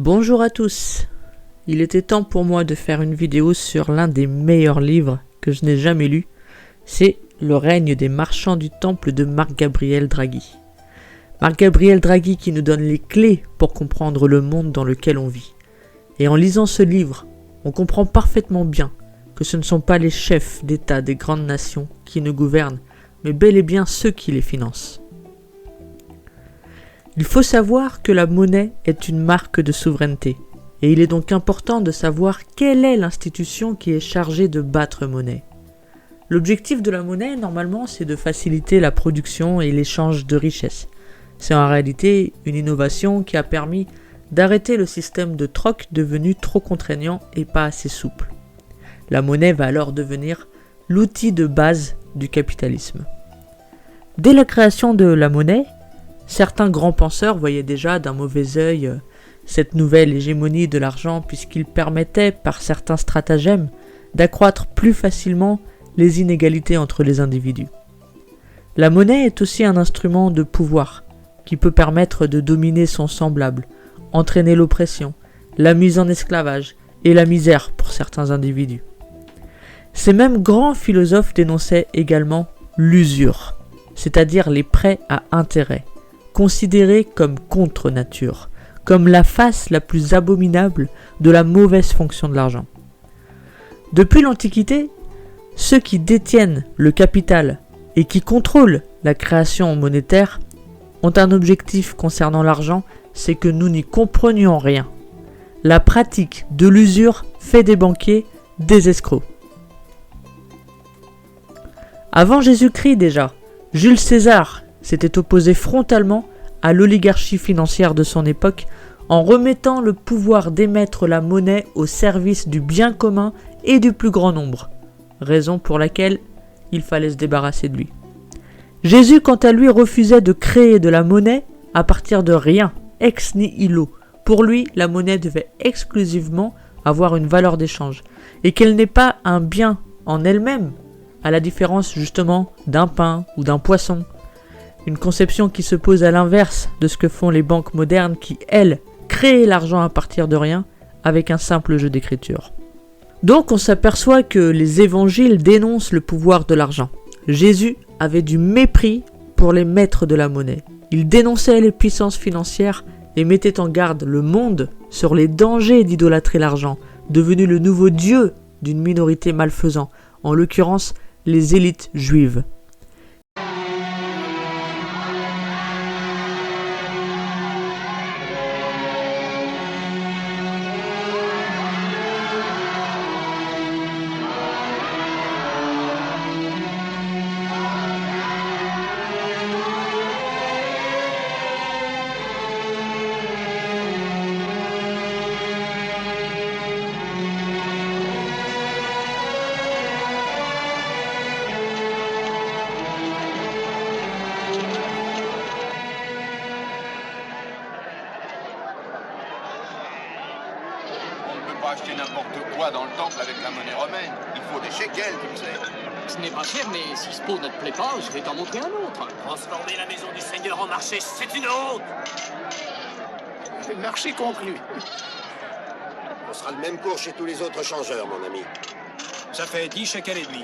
Bonjour à tous. Il était temps pour moi de faire une vidéo sur l'un des meilleurs livres que je n'ai jamais lu. C'est Le règne des marchands du temple de Marc Gabriel Draghi. Marc Gabriel Draghi qui nous donne les clés pour comprendre le monde dans lequel on vit. Et en lisant ce livre, on comprend parfaitement bien que ce ne sont pas les chefs d'État des grandes nations qui nous gouvernent, mais bel et bien ceux qui les financent. Il faut savoir que la monnaie est une marque de souveraineté, et il est donc important de savoir quelle est l'institution qui est chargée de battre monnaie. L'objectif de la monnaie, normalement, c'est de faciliter la production et l'échange de richesses. C'est en réalité une innovation qui a permis d'arrêter le système de troc devenu trop contraignant et pas assez souple. La monnaie va alors devenir l'outil de base du capitalisme. Dès la création de la monnaie, certains grands penseurs voyaient déjà d'un mauvais œil cette nouvelle hégémonie de l'argent puisqu'il permettait, par certains stratagèmes, d'accroître plus facilement les inégalités entre les individus. La monnaie est aussi un instrument de pouvoir qui peut permettre de dominer son semblable, entraîner l'oppression, la mise en esclavage et la misère pour certains individus. Ces mêmes grands philosophes dénonçaient également l'usure, c'est-à-dire les prêts à intérêt, considérés comme contre nature, comme la face la plus abominable de la mauvaise fonction de l'argent. Depuis l'Antiquité, ceux qui détiennent le capital et qui contrôlent la création monétaire ont un objectif concernant l'argent, c'est que nous n'y comprenions rien. La pratique de l'usure fait des banquiers des escrocs. Avant Jésus-Christ déjà, Jules César s'était opposé frontalement à l'oligarchie financière de son époque en remettant le pouvoir d'émettre la monnaie au service du bien commun et du plus grand nombre, raison pour laquelle il fallait se débarrasser de lui. Jésus, quant à lui, refusait de créer de la monnaie à partir de rien, ex nihilo. Pour lui, la monnaie devait exclusivement avoir une valeur d'échange et qu'elle n'est pas un bien en elle-même, à la différence justement d'un pain ou d'un poisson. Une conception qui se pose à l'inverse de ce que font les banques modernes qui, elles, créent l'argent à partir de rien avec un simple jeu d'écriture. Donc on s'aperçoit que les évangiles dénoncent le pouvoir de l'argent. Jésus avait du mépris pour les maîtres de la monnaie. Il dénonçait les puissances financières et mettait en garde le monde sur les dangers d'idolâtrer l'argent, devenu le nouveau dieu d'une minorité malfaisant, en l'occurrence les élites juives. Pas acheter n'importe quoi dans le temple avec la monnaie romaine. Il faut des shekels, tu le sais. Ce n'est pas cher, mais si ce pot ne te plaît pas, je vais t'en montrer un autre. Transformer la maison du Seigneur en marché, c'est une honte. Le marché conclu. On sera le même cours chez tous les autres changeurs, mon ami. Ça fait 10 shekels et demi.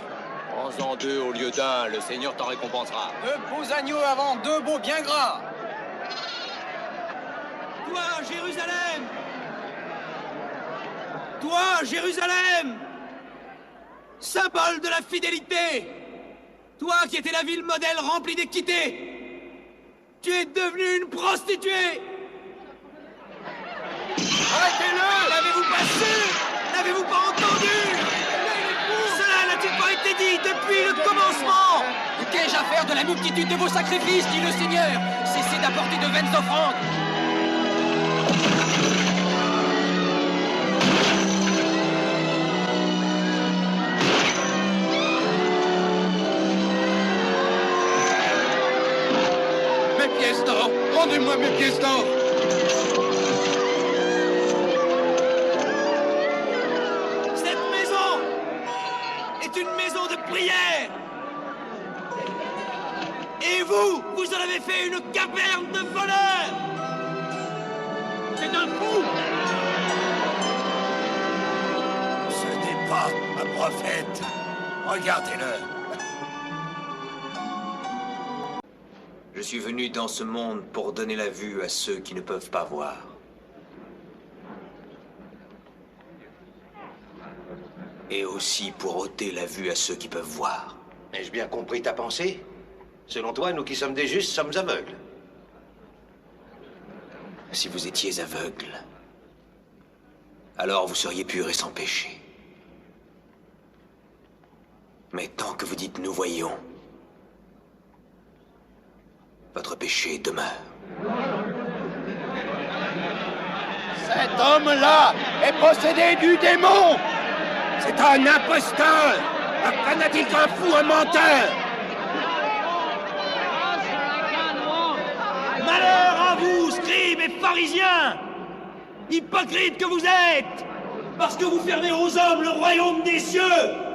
Prends-en 2 au lieu d'1, le Seigneur t'en récompensera. 2 beaux agneaux avant 2 beaux bien gras. Toi, Jérusalem! Toi, Jérusalem! Symbole de la fidélité! Toi qui étais la ville modèle remplie d'équité! Tu es devenue une prostituée! Arrêtez-le! N'avez-vous pas su? N'avez-vous pas entendu? Cela n'a-t-il pas été dit depuis le commencement? Qu'ai-je à faire de la multitude de vos sacrifices, dit le Seigneur? Cessez d'apporter de vaines offrandes. Mes pièces d'or! Rendez-moi mes pièces d'or! Cette maison est une maison de prière! Et vous, vous en avez fait une caverne de voleurs! C'est un fou! Un prophète. Regardez-le. Je suis venu dans ce monde pour donner la vue à ceux qui ne peuvent pas voir. Et aussi pour ôter la vue à ceux qui peuvent voir. Ai-je bien compris ta pensée? Selon toi, nous qui sommes des justes sommes aveugles. Si vous étiez aveugle, alors vous seriez purs et sans péché. Mais tant que vous dites « nous voyons », votre péché demeure. Cet homme-là est possédé du démon. C'est un imposteur, un fanatique, un fou, un menteur. Malheur à vous, scribes et pharisiens, hypocrites que vous êtes, parce que vous fermez aux hommes le royaume des cieux.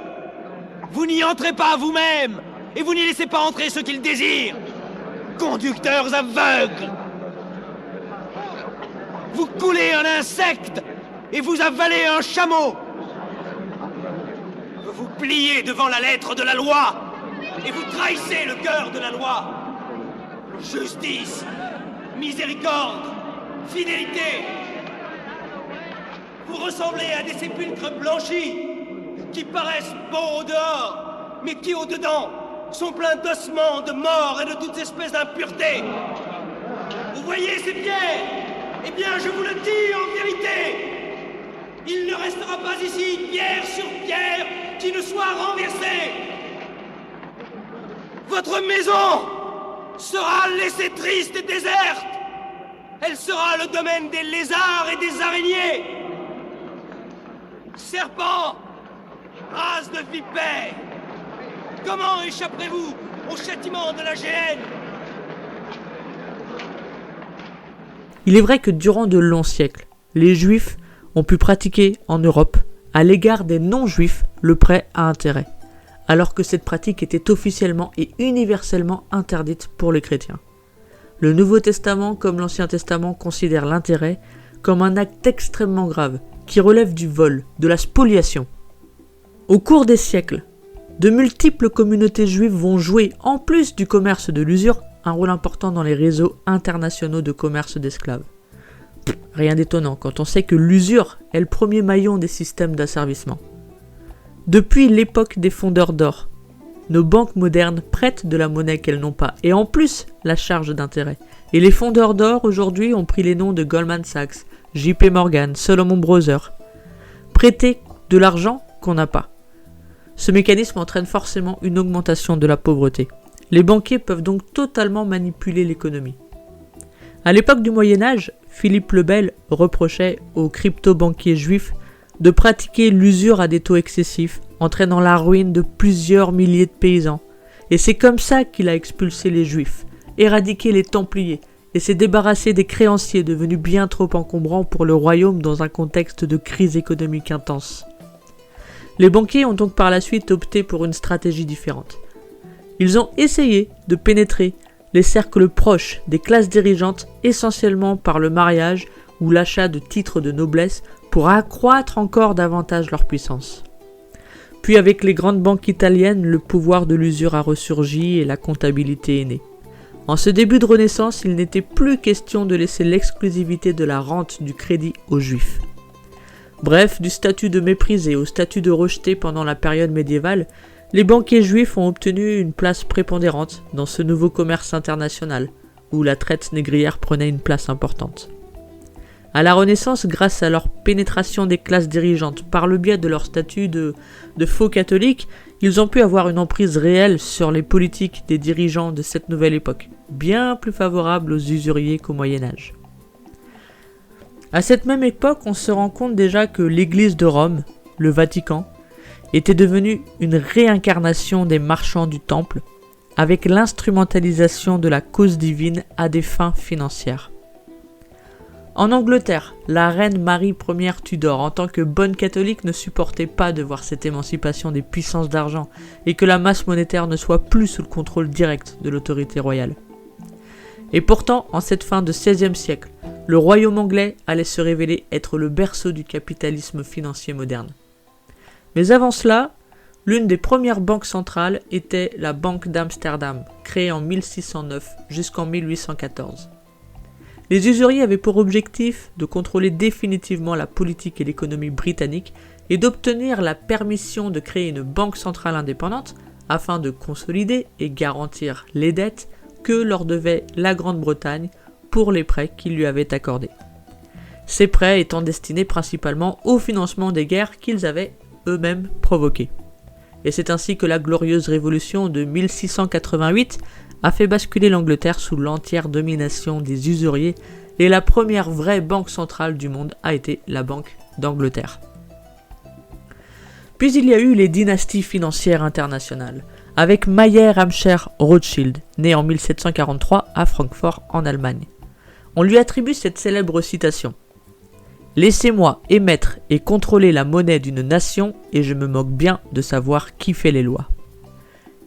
Vous n'y entrez pas vous-même, et vous n'y laissez pas entrer ceux qui le désirent. Conducteurs aveugles. Vous coulez un insecte, et vous avalez un chameau. Vous pliez devant la lettre de la loi, et vous trahissez le cœur de la loi. Justice, miséricorde, fidélité. Vous ressemblez à des sépulcres blanchis, qui paraissent beaux au dehors, mais qui au dedans sont pleins d'ossements, de morts et de toutes espèces d'impuretés. Vous voyez ces pierres? Eh bien, je vous le dis en vérité, il ne restera pas ici pierre sur pierre qui ne soit renversée. Votre maison sera laissée triste et déserte. Elle sera le domaine des lézards et des araignées. Serpents, race de vipères, comment échapperez-vous au châtiment de la géhenne? Il est vrai que durant de longs siècles, les Juifs ont pu pratiquer en Europe, à l'égard des non-Juifs, le prêt à intérêt, alors que cette pratique était officiellement et universellement interdite pour les chrétiens. Le Nouveau Testament, comme l'Ancien Testament, considère l'intérêt comme un acte extrêmement grave, qui relève du vol, de la spoliation. Au cours des siècles, de multiples communautés juives vont jouer, en plus du commerce de l'usure, un rôle important dans les réseaux internationaux de commerce d'esclaves. Rien d'étonnant quand on sait que l'usure est le premier maillon des systèmes d'asservissement. Depuis l'époque des fondeurs d'or, nos banques modernes prêtent de la monnaie qu'elles n'ont pas, et en plus la charge d'intérêt. Et les fondeurs d'or aujourd'hui ont pris les noms de Goldman Sachs, JP Morgan, Solomon Brothers. Prêter de l'argent qu'on n'a pas. Ce mécanisme entraîne forcément une augmentation de la pauvreté. Les banquiers peuvent donc totalement manipuler l'économie. À l'époque du Moyen-Âge, Philippe le Bel reprochait aux crypto-banquiers juifs de pratiquer l'usure à des taux excessifs, entraînant la ruine de plusieurs milliers de paysans. Et c'est comme ça qu'il a expulsé les juifs, éradiqué les templiers, et s'est débarrassé des créanciers devenus bien trop encombrants pour le royaume dans un contexte de crise économique intense. Les banquiers ont donc par la suite opté pour une stratégie différente. Ils ont essayé de pénétrer les cercles proches des classes dirigeantes essentiellement par le mariage ou l'achat de titres de noblesse pour accroître encore davantage leur puissance. Puis avec les grandes banques italiennes, le pouvoir de l'usure a ressurgi et la comptabilité est née. En ce début de Renaissance, il n'était plus question de laisser l'exclusivité de la rente du crédit aux Juifs. Bref, du statut de méprisé au statut de rejeté pendant la période médiévale, les banquiers juifs ont obtenu une place prépondérante dans ce nouveau commerce international, où la traite négrière prenait une place importante. À la Renaissance, grâce à leur pénétration des classes dirigeantes par le biais de leur statut de faux catholiques, ils ont pu avoir une emprise réelle sur les politiques des dirigeants de cette nouvelle époque, bien plus favorable aux usuriers qu'au Moyen-Âge. À cette même époque, on se rend compte déjà que l'Église de Rome, le Vatican, était devenue une réincarnation des marchands du Temple, avec l'instrumentalisation de la cause divine à des fins financières. En Angleterre, la reine Marie Ier Tudor, en tant que bonne catholique, ne supportait pas de voir cette émancipation des puissances d'argent et que la masse monétaire ne soit plus sous le contrôle direct de l'autorité royale. Et pourtant, en cette fin de XVIe siècle, le royaume anglais allait se révéler être le berceau du capitalisme financier moderne. Mais avant cela, l'une des premières banques centrales était la Banque d'Amsterdam, créée en 1609 jusqu'en 1814. Les usuriers avaient pour objectif de contrôler définitivement la politique et l'économie britannique et d'obtenir la permission de créer une banque centrale indépendante afin de consolider et garantir les dettes que leur devait la Grande-Bretagne pour les prêts qu'ils lui avaient accordés. Ces prêts étant destinés principalement au financement des guerres qu'ils avaient eux-mêmes provoquées. Et c'est ainsi que la glorieuse révolution de 1688 a fait basculer l'Angleterre sous l'entière domination des usuriers et la première vraie banque centrale du monde a été la Banque d'Angleterre. Puis il y a eu les dynasties financières internationales, avec Mayer Amscher Rothschild, né en 1743 à Francfort en Allemagne. On lui attribue cette célèbre citation : « Laissez-moi émettre et contrôler la monnaie d'une nation et je me moque bien de savoir qui fait les lois. »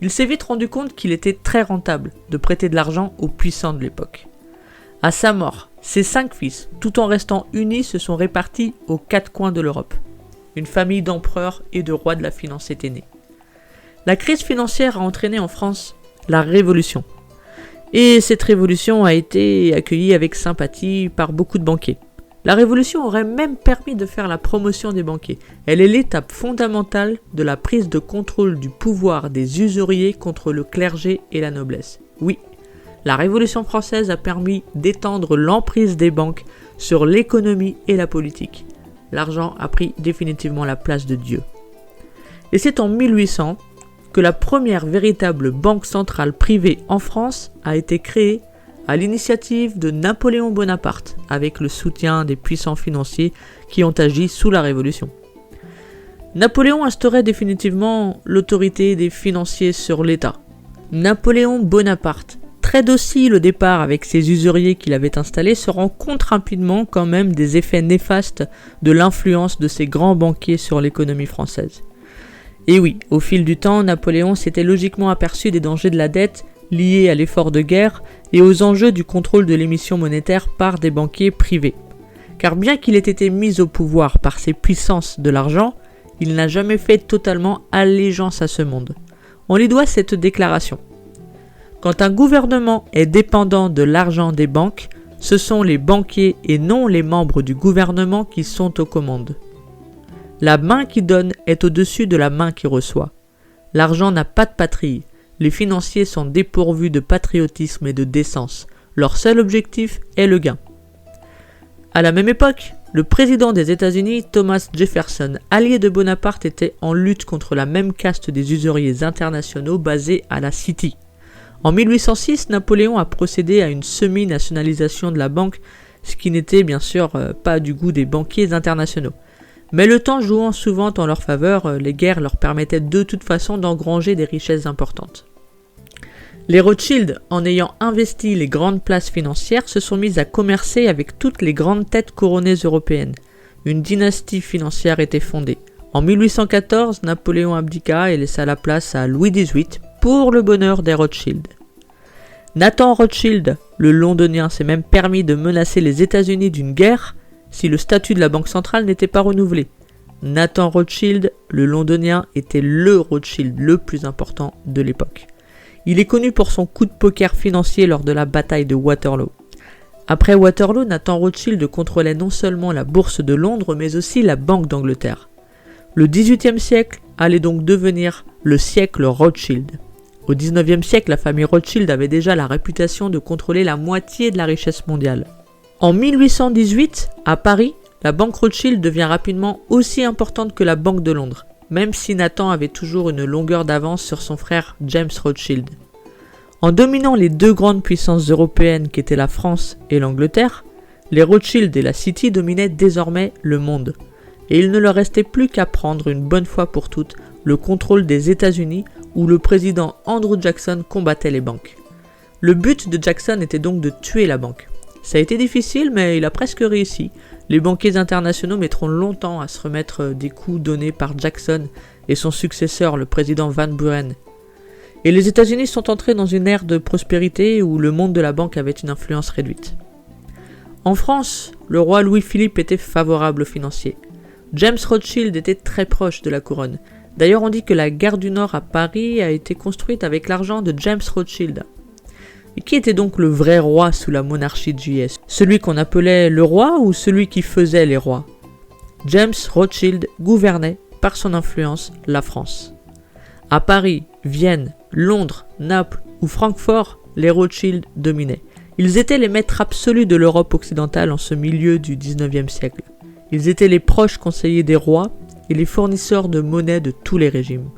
Il s'est vite rendu compte qu'il était très rentable de prêter de l'argent aux puissants de l'époque. À sa mort, ses 5 fils, tout en restant unis, se sont répartis aux 4 coins de l'Europe. Une famille d'empereurs et de rois de la finance était née. La crise financière a entraîné en France la Révolution. Et cette révolution a été accueillie avec sympathie par beaucoup de banquiers. La Révolution aurait même permis de faire la promotion des banquiers. Elle est l'étape fondamentale de la prise de contrôle du pouvoir des usuriers contre le clergé et la noblesse. Oui, la Révolution française a permis d'étendre l'emprise des banques sur l'économie et la politique. L'argent a pris définitivement la place de Dieu. Et c'est en 1800 que la première véritable banque centrale privée en France a été créée à l'initiative de Napoléon Bonaparte, avec le soutien des puissants financiers qui ont agi sous la Révolution. Napoléon instaurait définitivement l'autorité des financiers sur l'État. Napoléon Bonaparte, très docile au départ avec ses usuriers qu'il avait installés, se rend compte rapidement quand même des effets néfastes de l'influence de ces grands banquiers sur l'économie française. Et oui, au fil du temps, Napoléon s'était logiquement aperçu des dangers de la dette liés à l'effort de guerre et aux enjeux du contrôle de l'émission monétaire par des banquiers privés. Car bien qu'il ait été mis au pouvoir par ces puissances de l'argent, il n'a jamais fait totalement allégeance à ce monde. On lui doit cette déclaration. Quand un gouvernement est dépendant de l'argent des banques, ce sont les banquiers et non les membres du gouvernement qui sont aux commandes. La main qui donne est au-dessus de la main qui reçoit. L'argent n'a pas de patrie. Les financiers sont dépourvus de patriotisme et de décence. Leur seul objectif est le gain. À la même époque, le président des États-Unis, Thomas Jefferson, allié de Bonaparte, était en lutte contre la même caste des usuriers internationaux basés à la City. En 1806, Napoléon a procédé à une semi-nationalisation de la banque, ce qui n'était bien sûr pas du goût des banquiers internationaux. Mais le temps jouant souvent en leur faveur, les guerres leur permettaient de toute façon d'engranger des richesses importantes. Les Rothschild, en ayant investi les grandes places financières, se sont mis à commercer avec toutes les grandes têtes couronnées européennes. Une dynastie financière était fondée. En 1814, Napoléon abdiqua et laissa la place à Louis XVIII pour le bonheur des Rothschild. Nathan Rothschild, le londonien, s'est même permis de menacer les États-Unis d'une guerre si le statut de la banque centrale n'était pas renouvelé. Nathan Rothschild, le londonien, était le Rothschild le plus important de l'époque. Il est connu pour son coup de poker financier lors de la bataille de Waterloo. Après Waterloo, Nathan Rothschild contrôlait non seulement la bourse de Londres, mais aussi la Banque d'Angleterre. Le XVIIIe siècle allait donc devenir le siècle Rothschild. Au XIXe siècle, la famille Rothschild avait déjà la réputation de contrôler la moitié de la richesse mondiale. En 1818, à Paris, la banque Rothschild devient rapidement aussi importante que la Banque de Londres, même si Nathan avait toujours une longueur d'avance sur son frère James Rothschild. En dominant les deux grandes puissances européennes qu'étaient la France et l'Angleterre, les Rothschild et la City dominaient désormais le monde, et il ne leur restait plus qu'à prendre une bonne fois pour toutes le contrôle des États-Unis où le président Andrew Jackson combattait les banques. Le but de Jackson était donc de tuer la banque. Ça a été difficile, mais il a presque réussi. Les banquiers internationaux mettront longtemps à se remettre des coups donnés par Jackson et son successeur, le président Van Buren. Et les États-Unis sont entrés dans une ère de prospérité où le monde de la banque avait une influence réduite. En France, le roi Louis-Philippe était favorable aux financiers. James Rothschild était très proche de la couronne. D'ailleurs, on dit que la gare du Nord à Paris a été construite avec l'argent de James Rothschild. Et qui était donc le vrai roi sous la monarchie de Juillet? Celui qu'on appelait le roi ou celui qui faisait les rois? James Rothschild gouvernait, par son influence, la France. À Paris, Vienne, Londres, Naples ou Francfort, les Rothschild dominaient. Ils étaient les maîtres absolus de l'Europe occidentale en ce milieu du XIXe siècle. Ils étaient les proches conseillers des rois et les fournisseurs de monnaie de tous les régimes.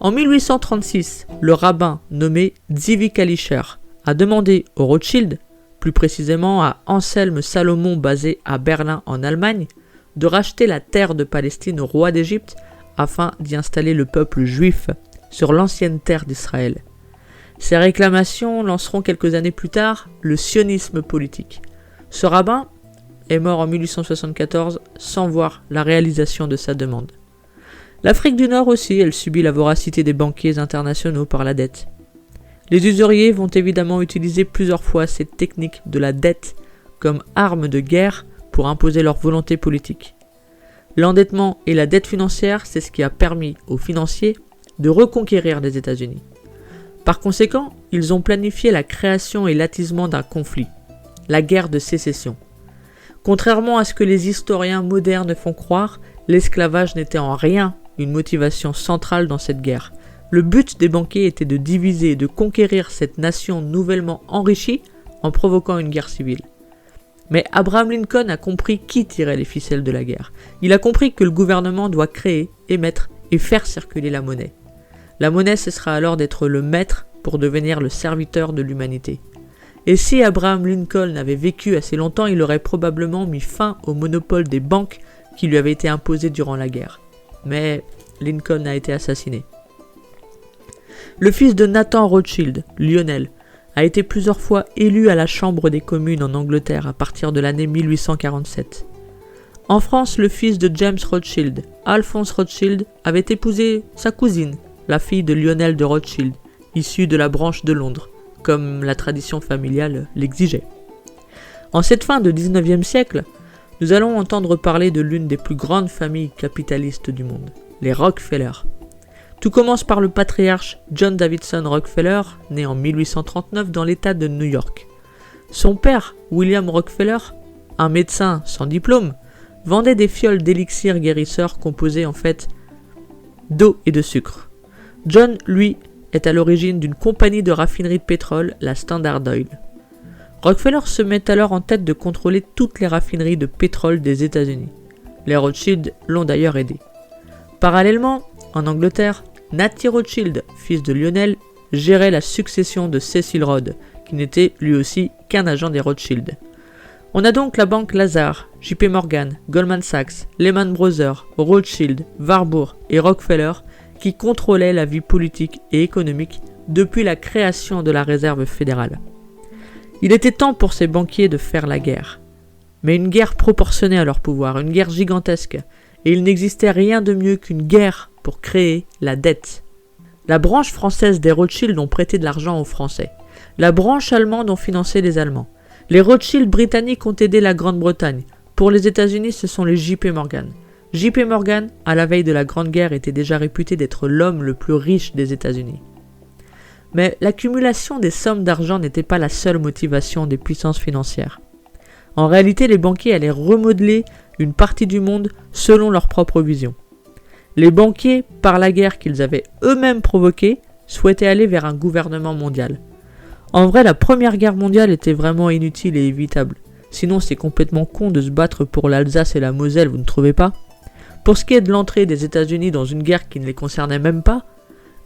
En 1836, le rabbin nommé Tzvi Kalischer a demandé aux Rothschild, plus précisément à Anselme Salomon basé à Berlin en Allemagne, de racheter la terre de Palestine au roi d'Égypte afin d'y installer le peuple juif sur l'ancienne terre d'Israël. Ces réclamations lanceront quelques années plus tard le sionisme politique. Ce rabbin est mort en 1874 sans voir la réalisation de sa demande. L'Afrique du Nord aussi, elle subit la voracité des banquiers internationaux par la dette. Les usuriers vont évidemment utiliser plusieurs fois cette technique de la dette comme arme de guerre pour imposer leur volonté politique. L'endettement et la dette financière, c'est ce qui a permis aux financiers de reconquérir les États-Unis. Par conséquent, ils ont planifié la création et l'attisement d'un conflit, la guerre de sécession. Contrairement à ce que les historiens modernes font croire, l'esclavage n'était en rien une motivation centrale dans cette guerre. Le but des banquiers était de diviser et de conquérir cette nation nouvellement enrichie en provoquant une guerre civile. Mais Abraham Lincoln a compris qui tirait les ficelles de la guerre. Il a compris que le gouvernement doit créer, émettre et faire circuler la monnaie. La monnaie cessera alors d'être le maître pour devenir le serviteur de l'humanité. Et si Abraham Lincoln avait vécu assez longtemps, il aurait probablement mis fin au monopole des banques qui lui avait été imposé durant la guerre. Mais Lincoln a été assassiné. Le fils de Nathan Rothschild, Lionel, a été plusieurs fois élu à la Chambre des communes en Angleterre à partir de l'année 1847. En France, le fils de James Rothschild, Alphonse Rothschild, avait épousé sa cousine, la fille de Lionel de Rothschild, issue de la branche de Londres, comme la tradition familiale l'exigeait. En cette fin de 19e siècle, nous allons entendre parler de l'une des plus grandes familles capitalistes du monde, les Rockefeller. Tout commence par le patriarche John Davidson Rockefeller, né en 1839 dans l'État de New York. Son père, William Rockefeller, un médecin sans diplôme, vendait des fioles d'élixir guérisseurs composées en fait d'eau et de sucre. John, lui, est à l'origine d'une compagnie de raffinerie de pétrole, la Standard Oil. Rockefeller se met alors en tête de contrôler toutes les raffineries de pétrole des États-Unis. Les Rothschild l'ont d'ailleurs aidé. Parallèlement, en Angleterre, Natty Rothschild, fils de Lionel, gérait la succession de Cecil Rhodes, qui n'était lui aussi qu'un agent des Rothschild. On a donc la banque Lazard, JP Morgan, Goldman Sachs, Lehman Brothers, Rothschild, Warburg et Rockefeller qui contrôlaient la vie politique et économique depuis la création de la réserve fédérale. Il était temps pour ces banquiers de faire la guerre. Mais une guerre proportionnée à leur pouvoir, une guerre gigantesque, et il n'existait rien de mieux qu'une guerre pour créer la dette. La branche française des Rothschild ont prêté de l'argent aux Français. La branche allemande ont financé les Allemands. Les Rothschild britanniques ont aidé la Grande-Bretagne. Pour les États-Unis, ce sont les JP Morgan. JP Morgan, à la veille de la Grande Guerre, était déjà réputé d'être l'homme le plus riche des États-Unis. Mais l'accumulation des sommes d'argent n'était pas la seule motivation des puissances financières. En réalité, les banquiers allaient remodeler une partie du monde selon leur propre vision. Les banquiers, par la guerre qu'ils avaient eux-mêmes provoquée, souhaitaient aller vers un gouvernement mondial. En vrai, la Première Guerre mondiale était vraiment inutile et évitable. Sinon, c'est complètement con de se battre pour l'Alsace et la Moselle, vous ne trouvez pas ? Pour ce qui est de l'entrée des États-Unis dans une guerre qui ne les concernait même pas,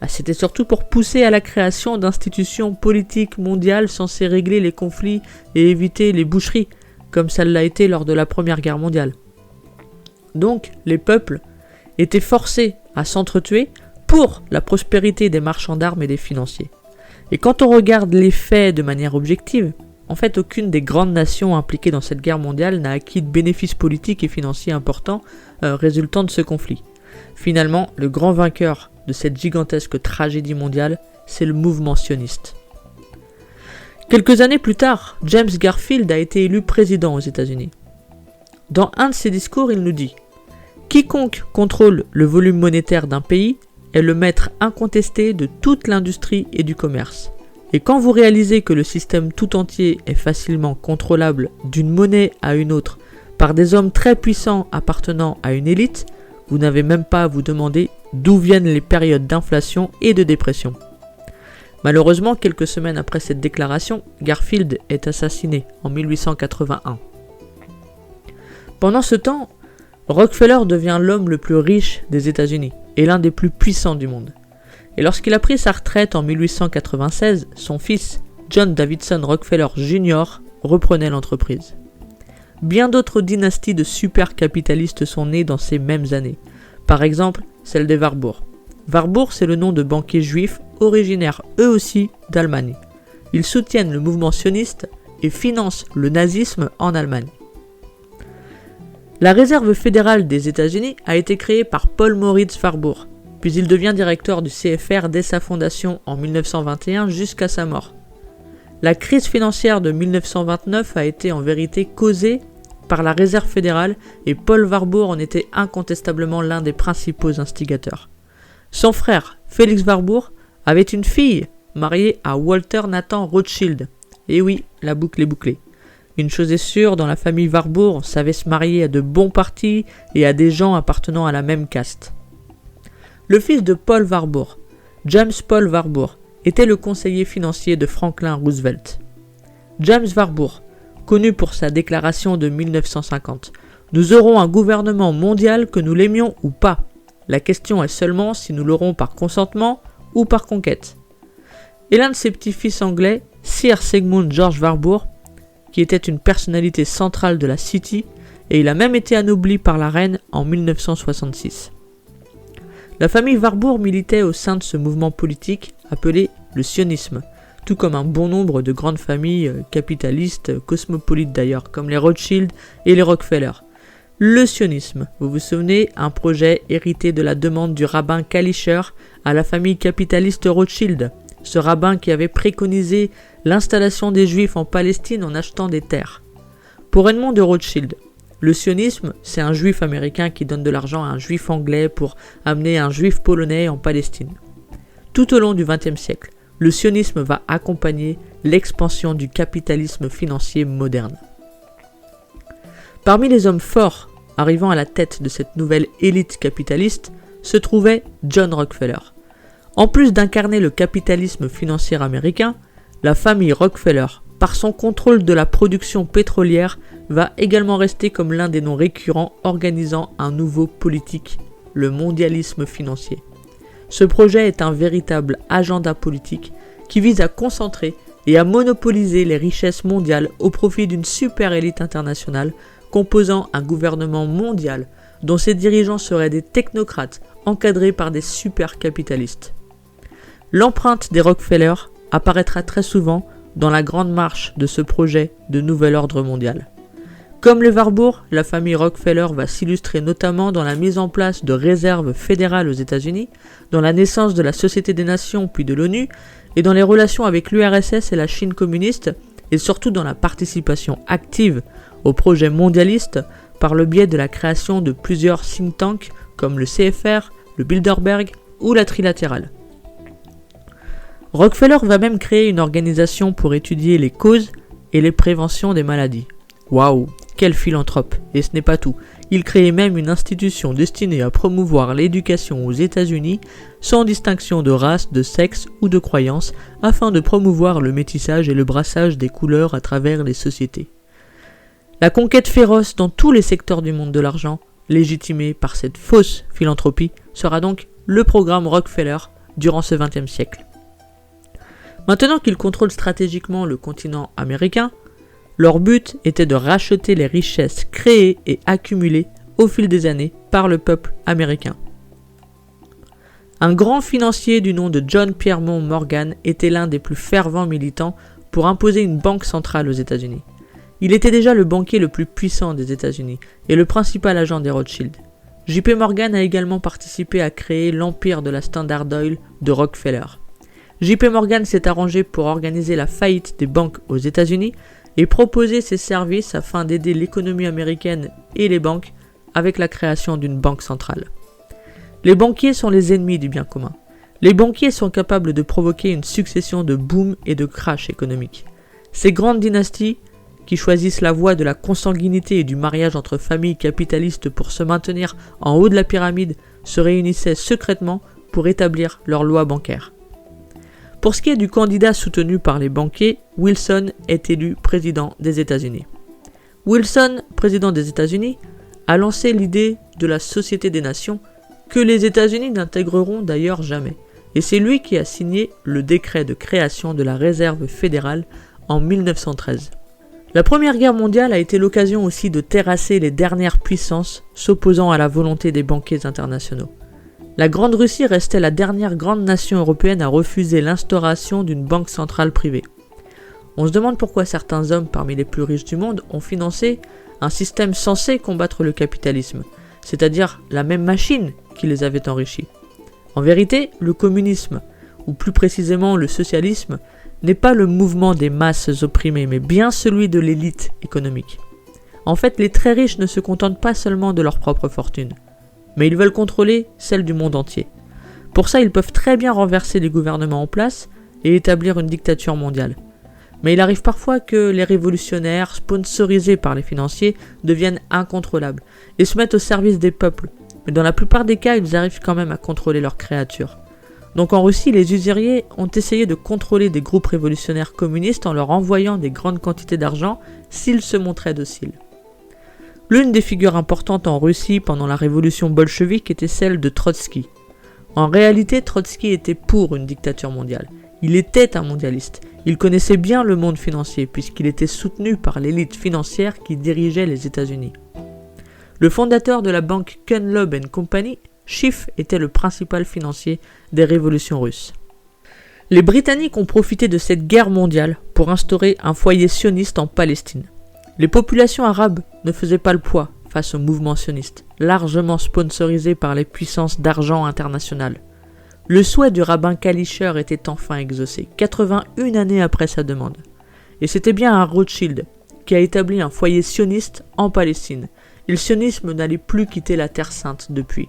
c'était surtout pour pousser à la création d'institutions politiques mondiales censées régler les conflits et éviter les boucheries, comme ça l'a été lors de la Première Guerre mondiale. Donc, les peuples étaient forcés à s'entretuer pour la prospérité des marchands d'armes et des financiers. Et quand on regarde les faits de manière objective, en fait, aucune des grandes nations impliquées dans cette guerre mondiale n'a acquis de bénéfices politiques et financiers importants résultant de ce conflit. Finalement, le grand vainqueur de cette gigantesque tragédie mondiale, c'est le mouvement sioniste. Quelques années plus tard, James Garfield a été élu président aux États-Unis. Dans un de ses discours, il nous dit Quiconque contrôle le volume monétaire d'un pays est le maître incontesté de toute l'industrie et du commerce. Et quand vous réalisez que le système tout entier est facilement contrôlable d'une monnaie à une autre par des hommes très puissants appartenant à une élite, vous n'avez même pas à vous demander d'où viennent les périodes d'inflation et de dépression. Malheureusement, quelques semaines après cette déclaration, Garfield est assassiné en 1881. Pendant ce temps, Rockefeller devient l'homme le plus riche des États-Unis et l'un des plus puissants du monde. Et lorsqu'il a pris sa retraite en 1896, son fils, John Davidson Rockefeller Jr., reprenait l'entreprise. Bien d'autres dynasties de super-capitalistes sont nées dans ces mêmes années. Par exemple, celle des Warburg. Warburg, c'est le nom de banquiers juifs originaires eux aussi d'Allemagne. Ils soutiennent le mouvement sioniste et financent le nazisme en Allemagne. La Réserve fédérale des États-Unis a été créée par Paul Moritz Warburg, puis il devient directeur du CFR dès sa fondation en 1921 jusqu'à sa mort. La crise financière de 1929 a été en vérité causée par la Réserve fédérale et Paul Warburg en était incontestablement l'un des principaux instigateurs. Son frère, Félix Warburg, avait une fille mariée à Walter Nathan Rothschild. Et oui, la boucle est bouclée. Une chose est sûre, dans la famille Warburg, on savait se marier à de bons partis et à des gens appartenant à la même caste. Le fils de Paul Warburg, James Paul Warburg, était le conseiller financier de Franklin Roosevelt. James Warburg, connu pour sa déclaration de 1950, « Nous aurons un gouvernement mondial que nous l'aimions ou pas. La question est seulement si nous l'aurons par consentement ou par conquête. » Et l'un de ses petits-fils anglais, Sir Sigmund George Warburg, qui était une personnalité centrale de la City, et il a même été anobli par la reine en 1966. La famille Warburg militait au sein de ce mouvement politique appelé le sionisme, tout comme un bon nombre de grandes familles capitalistes, cosmopolites d'ailleurs, comme les Rothschild et les Rockefeller. Le sionisme, vous vous souvenez, un projet hérité de la demande du rabbin Kalischer à la famille capitaliste Rothschild, ce rabbin qui avait préconisé l'installation des Juifs en Palestine en achetant des terres. Pour Edmond de Rothschild, le sionisme, c'est un Juif américain qui donne de l'argent à un Juif anglais pour amener un Juif polonais en Palestine. Tout au long du XXe siècle, le sionisme va accompagner l'expansion du capitalisme financier moderne. Parmi les hommes forts arrivant à la tête de cette nouvelle élite capitaliste se trouvait John Rockefeller. En plus d'incarner le capitalisme financier américain, la famille Rockefeller, par son contrôle de la production pétrolière, va également rester comme l'un des noms récurrents organisant un nouveau politique, le mondialisme financier. Ce projet est un véritable agenda politique qui vise à concentrer et à monopoliser les richesses mondiales au profit d'une super élite internationale composant un gouvernement mondial dont ses dirigeants seraient des technocrates encadrés par des super capitalistes. L'empreinte des Rockefeller apparaîtra très souvent dans la grande marche de ce projet de nouvel ordre mondial. Comme les Warburg, la famille Rockefeller va s'illustrer notamment dans la mise en place de réserves fédérales aux États-Unis, dans la naissance de la Société des Nations puis de l'ONU, et dans les relations avec l'URSS et la Chine communiste, et surtout dans la participation active au projet mondialiste par le biais de la création de plusieurs think tanks comme le CFR, le Bilderberg ou la Trilatérale. Rockefeller va même créer une organisation pour étudier les causes et les préventions des maladies. Waouh, quel philanthrope! Et ce n'est pas tout. Il crée même une institution destinée à promouvoir l'éducation aux États-Unis sans distinction de race, de sexe ou de croyance afin de promouvoir le métissage et le brassage des couleurs à travers les sociétés. La conquête féroce dans tous les secteurs du monde de l'argent, légitimée par cette fausse philanthropie, sera donc le programme Rockefeller durant ce XXe siècle. Maintenant qu'ils contrôlent stratégiquement le continent américain, leur but était de racheter les richesses créées et accumulées au fil des années par le peuple américain. Un grand financier du nom de John Pierpont Morgan était l'un des plus fervents militants pour imposer une banque centrale aux États-Unis. Il était déjà le banquier le plus puissant des États-Unis et le principal agent des Rothschild. J.P. Morgan a également participé à créer l'empire de la Standard Oil de Rockefeller. J.P. Morgan s'est arrangé pour organiser la faillite des banques aux États-Unis et proposer ses services afin d'aider l'économie américaine et les banques avec la création d'une banque centrale. Les banquiers sont les ennemis du bien commun. Les banquiers sont capables de provoquer une succession de booms et de crashs économiques. Ces grandes dynasties, qui choisissent la voie de la consanguinité et du mariage entre familles capitalistes pour se maintenir en haut de la pyramide, se réunissaient secrètement pour établir leurs lois bancaires. Pour ce qui est du candidat soutenu par les banquiers, Wilson est élu président des États-Unis. Wilson, président des États-Unis, a lancé l'idée de la Société des Nations que les États-Unis n'intégreront d'ailleurs jamais. Et c'est lui qui a signé le décret de création de la Réserve fédérale en 1913. La Première Guerre mondiale a été l'occasion aussi de terrasser les dernières puissances s'opposant à la volonté des banquiers internationaux. La Grande Russie restait la dernière grande nation européenne à refuser l'instauration d'une banque centrale privée. On se demande pourquoi certains hommes parmi les plus riches du monde ont financé un système censé combattre le capitalisme, c'est-à-dire la même machine qui les avait enrichis. En vérité, le communisme, ou plus précisément le socialisme, n'est pas le mouvement des masses opprimées, mais bien celui de l'élite économique. En fait, les très riches ne se contentent pas seulement de leur propre fortune, mais ils veulent contrôler celle du monde entier. Pour ça, ils peuvent très bien renverser les gouvernements en place et établir une dictature mondiale. Mais il arrive parfois que les révolutionnaires, sponsorisés par les financiers, deviennent incontrôlables et se mettent au service des peuples. Mais dans la plupart des cas, ils arrivent quand même à contrôler leurs créatures. Donc en Russie, les usuriers ont essayé de contrôler des groupes révolutionnaires communistes en leur envoyant des grandes quantités d'argent s'ils se montraient dociles. L'une des figures importantes en Russie pendant la révolution bolchevique était celle de Trotsky. En réalité, Trotsky était pour une dictature mondiale. Il était un mondialiste. Il connaissait bien le monde financier puisqu'il était soutenu par l'élite financière qui dirigeait les États-Unis. Le fondateur de la banque Dunlop & Company, Schiff, était le principal financier des révolutions russes. Les Britanniques ont profité de cette guerre mondiale pour instaurer un foyer sioniste en Palestine. Les populations arabes ne faisaient pas le poids face au mouvement sioniste, largement sponsorisé par les puissances d'argent internationales. Le souhait du rabbin Kalischer était enfin exaucé, 81 années après sa demande. Et c'était bien un Rothschild qui a établi un foyer sioniste en Palestine. Et le sionisme n'allait plus quitter la Terre Sainte depuis.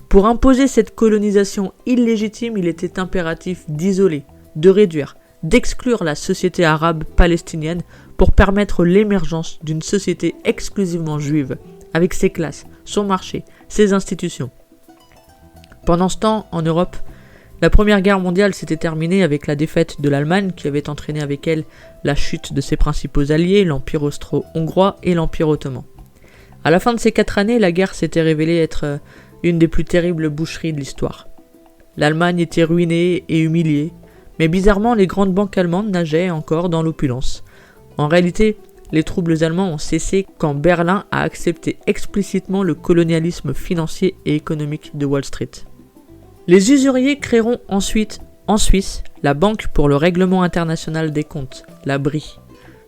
Pour imposer cette colonisation illégitime, il était impératif d'isoler, de réduire, d'exclure la société arabe palestinienne pour permettre l'émergence d'une société exclusivement juive, avec ses classes, son marché, ses institutions. Pendant ce temps, en Europe, la Première Guerre mondiale s'était terminée avec la défaite de l'Allemagne qui avait entraîné avec elle la chute de ses principaux alliés, l'Empire austro-hongrois et l'Empire ottoman. À la fin de ces 4 années, la guerre s'était révélée être une des plus terribles boucheries de l'histoire. L'Allemagne était ruinée et humiliée, mais bizarrement les grandes banques allemandes nageaient encore dans l'opulence. En réalité, les troubles allemands ont cessé quand Berlin a accepté explicitement le colonialisme financier et économique de Wall Street. Les usuriers créeront ensuite, en Suisse, la Banque pour le règlement international des comptes, la BRI.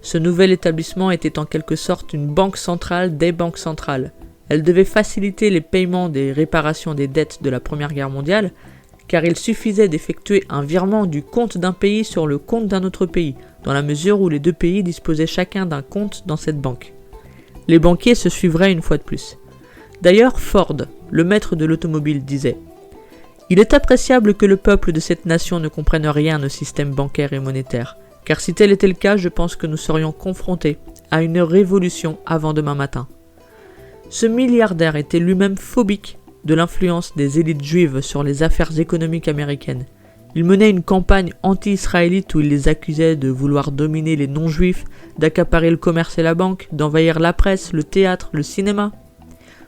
Ce nouvel établissement était en quelque sorte une banque centrale des banques centrales. Elle devait faciliter les paiements des réparations des dettes de la Première Guerre mondiale, car il suffisait d'effectuer un virement du compte d'un pays sur le compte d'un autre pays, dans la mesure où les deux pays disposaient chacun d'un compte dans cette banque. Les banquiers se suivraient une fois de plus. D'ailleurs, Ford, le maître de l'automobile, disait « Il est appréciable que le peuple de cette nation ne comprenne rien au système bancaire et monétaire, car si tel était le cas, je pense que nous serions confrontés à une révolution avant demain matin. » Ce milliardaire était lui-même phobique de l'influence des élites juives sur les affaires économiques américaines. Il menait une campagne anti-israélite où il les accusait de vouloir dominer les non-juifs, d'accaparer le commerce et la banque, d'envahir la presse, le théâtre, le cinéma.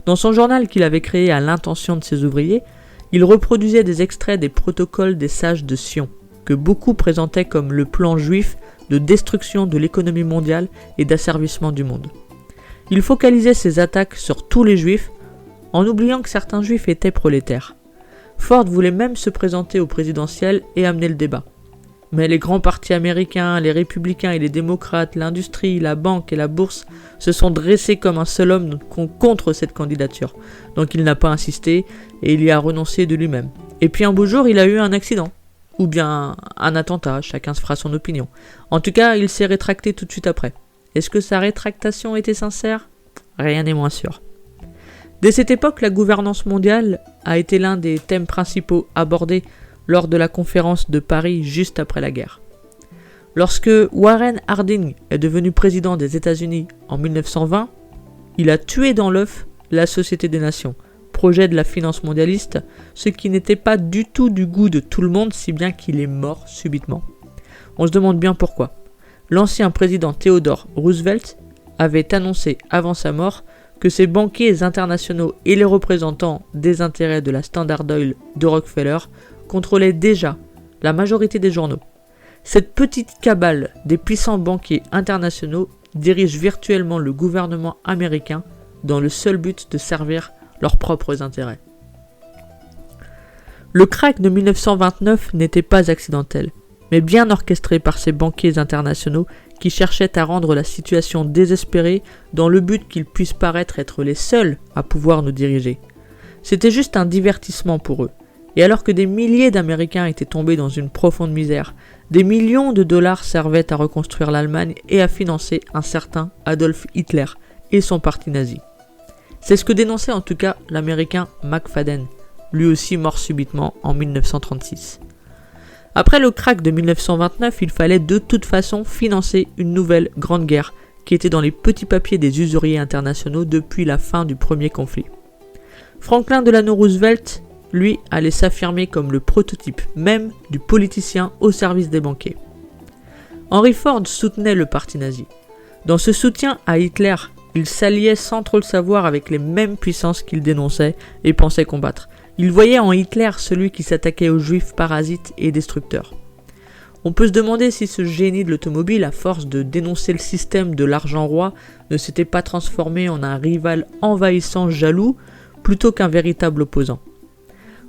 Dans son journal qu'il avait créé à l'intention de ses ouvriers, il reproduisait des extraits des protocoles des sages de Sion, que beaucoup présentaient comme le plan juif de destruction de l'économie mondiale et d'asservissement du monde. Il focalisait ses attaques sur tous les juifs, en oubliant que certains juifs étaient prolétaires. Ford voulait même se présenter au présidentiel et amener le débat. Mais les grands partis américains, les républicains et les démocrates, l'industrie, la banque et la bourse se sont dressés comme un seul homme contre cette candidature. Donc il n'a pas insisté et il y a renoncé de lui-même. Et puis un beau jour, il a eu un accident. Ou bien un attentat, chacun se fera son opinion. En tout cas, il s'est rétracté tout de suite après. Est-ce que sa rétractation était sincère ? Rien n'est moins sûr. Dès cette époque, la gouvernance mondiale a été l'un des thèmes principaux abordés lors de la conférence de Paris juste après la guerre. Lorsque Warren Harding est devenu président des États-Unis en 1920, il a tué dans l'œuf la Société des Nations, projet de la finance mondialiste, ce qui n'était pas du tout du goût de tout le monde, si bien qu'il est mort subitement. On se demande bien pourquoi. L'ancien président Theodore Roosevelt avait annoncé avant sa mort que ces banquiers internationaux et les représentants des intérêts de la Standard Oil de Rockefeller contrôlaient déjà la majorité des journaux. Cette petite cabale des puissants banquiers internationaux dirige virtuellement le gouvernement américain dans le seul but de servir leurs propres intérêts. Le krach de 1929 n'était pas accidentel, mais bien orchestré par ces banquiers internationaux qui cherchaient à rendre la situation désespérée dans le but qu'ils puissent paraître être les seuls à pouvoir nous diriger. C'était juste un divertissement pour eux. Et alors que des milliers d'Américains étaient tombés dans une profonde misère, des millions de dollars servaient à reconstruire l'Allemagne et à financer un certain Adolf Hitler et son parti nazi. C'est ce que dénonçait en tout cas l'Américain McFadden, lui aussi mort subitement en 1936. Après le krach de 1929, il fallait de toute façon financer une nouvelle grande guerre qui était dans les petits papiers des usuriers internationaux depuis la fin du premier conflit. Franklin Delano Roosevelt, lui, allait s'affirmer comme le prototype même du politicien au service des banquiers. Henry Ford soutenait le parti nazi. Dans ce soutien à Hitler, il s'alliait sans trop le savoir avec les mêmes puissances qu'il dénonçait et pensait combattre. Il voyait en Hitler celui qui s'attaquait aux juifs parasites et destructeurs. On peut se demander si ce génie de l'automobile, à force de dénoncer le système de l'argent roi, ne s'était pas transformé en un rival envahissant jaloux plutôt qu'un véritable opposant.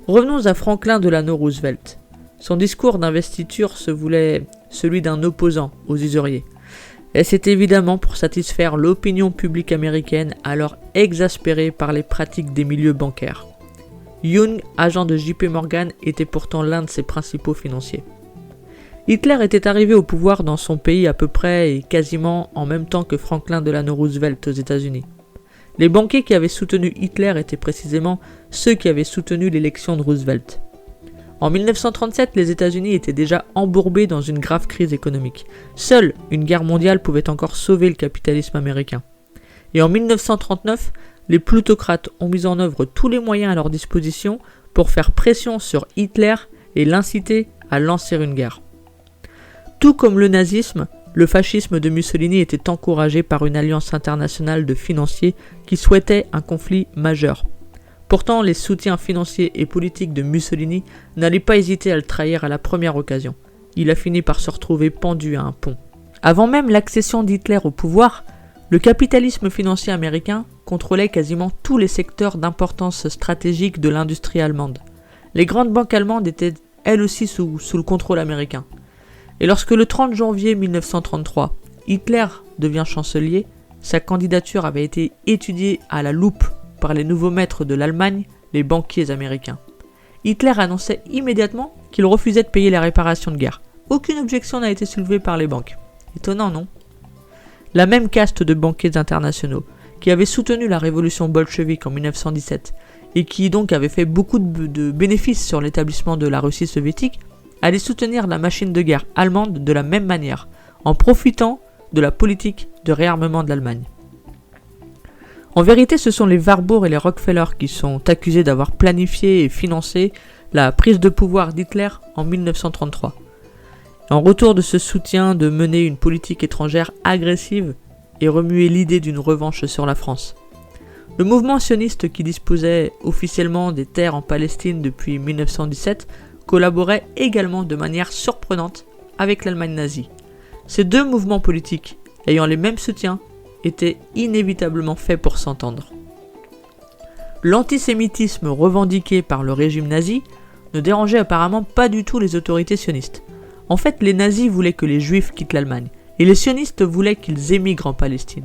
Revenons à Franklin Delano Roosevelt. Son discours d'investiture se voulait celui d'un opposant aux usuriers. Et c'est évidemment pour satisfaire l'opinion publique américaine alors exaspérée par les pratiques des milieux bancaires. Young, agent de JP Morgan, était pourtant l'un de ses principaux financiers. Hitler était arrivé au pouvoir dans son pays à peu près et quasiment en même temps que Franklin Delano Roosevelt aux États-Unis. Les banquiers qui avaient soutenu Hitler étaient précisément ceux qui avaient soutenu l'élection de Roosevelt. En 1937, les États-Unis étaient déjà embourbés dans une grave crise économique. Seule une guerre mondiale pouvait encore sauver le capitalisme américain. Et en 1939, les plutocrates ont mis en œuvre tous les moyens à leur disposition pour faire pression sur Hitler et l'inciter à lancer une guerre. Tout comme le nazisme, le fascisme de Mussolini était encouragé par une alliance internationale de financiers qui souhaitaient un conflit majeur. Pourtant, les soutiens financiers et politiques de Mussolini n'allaient pas hésiter à le trahir à la première occasion. Il a fini par se retrouver pendu à un pont. Avant même l'accession d'Hitler au pouvoir, le capitalisme financier américain contrôlait quasiment tous les secteurs d'importance stratégique de l'industrie allemande. Les grandes banques allemandes étaient elles aussi sous le contrôle américain. Et lorsque le 30 janvier 1933, Hitler devient chancelier, sa candidature avait été étudiée à la loupe par les nouveaux maîtres de l'Allemagne, les banquiers américains. Hitler annonçait immédiatement qu'il refusait de payer les réparations de guerre. Aucune objection n'a été soulevée par les banques. Étonnant, non ? La même caste de banquiers internationaux, qui avaient soutenu la révolution bolchevique en 1917 et qui donc avaient fait beaucoup de bénéfices sur l'établissement de la Russie soviétique, allait soutenir la machine de guerre allemande de la même manière, en profitant de la politique de réarmement de l'Allemagne. En vérité, ce sont les Warburg et les Rockefeller qui sont accusés d'avoir planifié et financé la prise de pouvoir d'Hitler en 1933. En retour de ce soutien, de mener une politique étrangère agressive et remuer l'idée d'une revanche sur la France. Le mouvement sioniste, qui disposait officiellement des terres en Palestine depuis 1917, collaborait également de manière surprenante avec l'Allemagne nazie. Ces deux mouvements politiques, ayant les mêmes soutiens, étaient inévitablement faits pour s'entendre. L'antisémitisme revendiqué par le régime nazi ne dérangeait apparemment pas du tout les autorités sionistes. En fait, les nazis voulaient que les juifs quittent l'Allemagne, et les sionistes voulaient qu'ils émigrent en Palestine.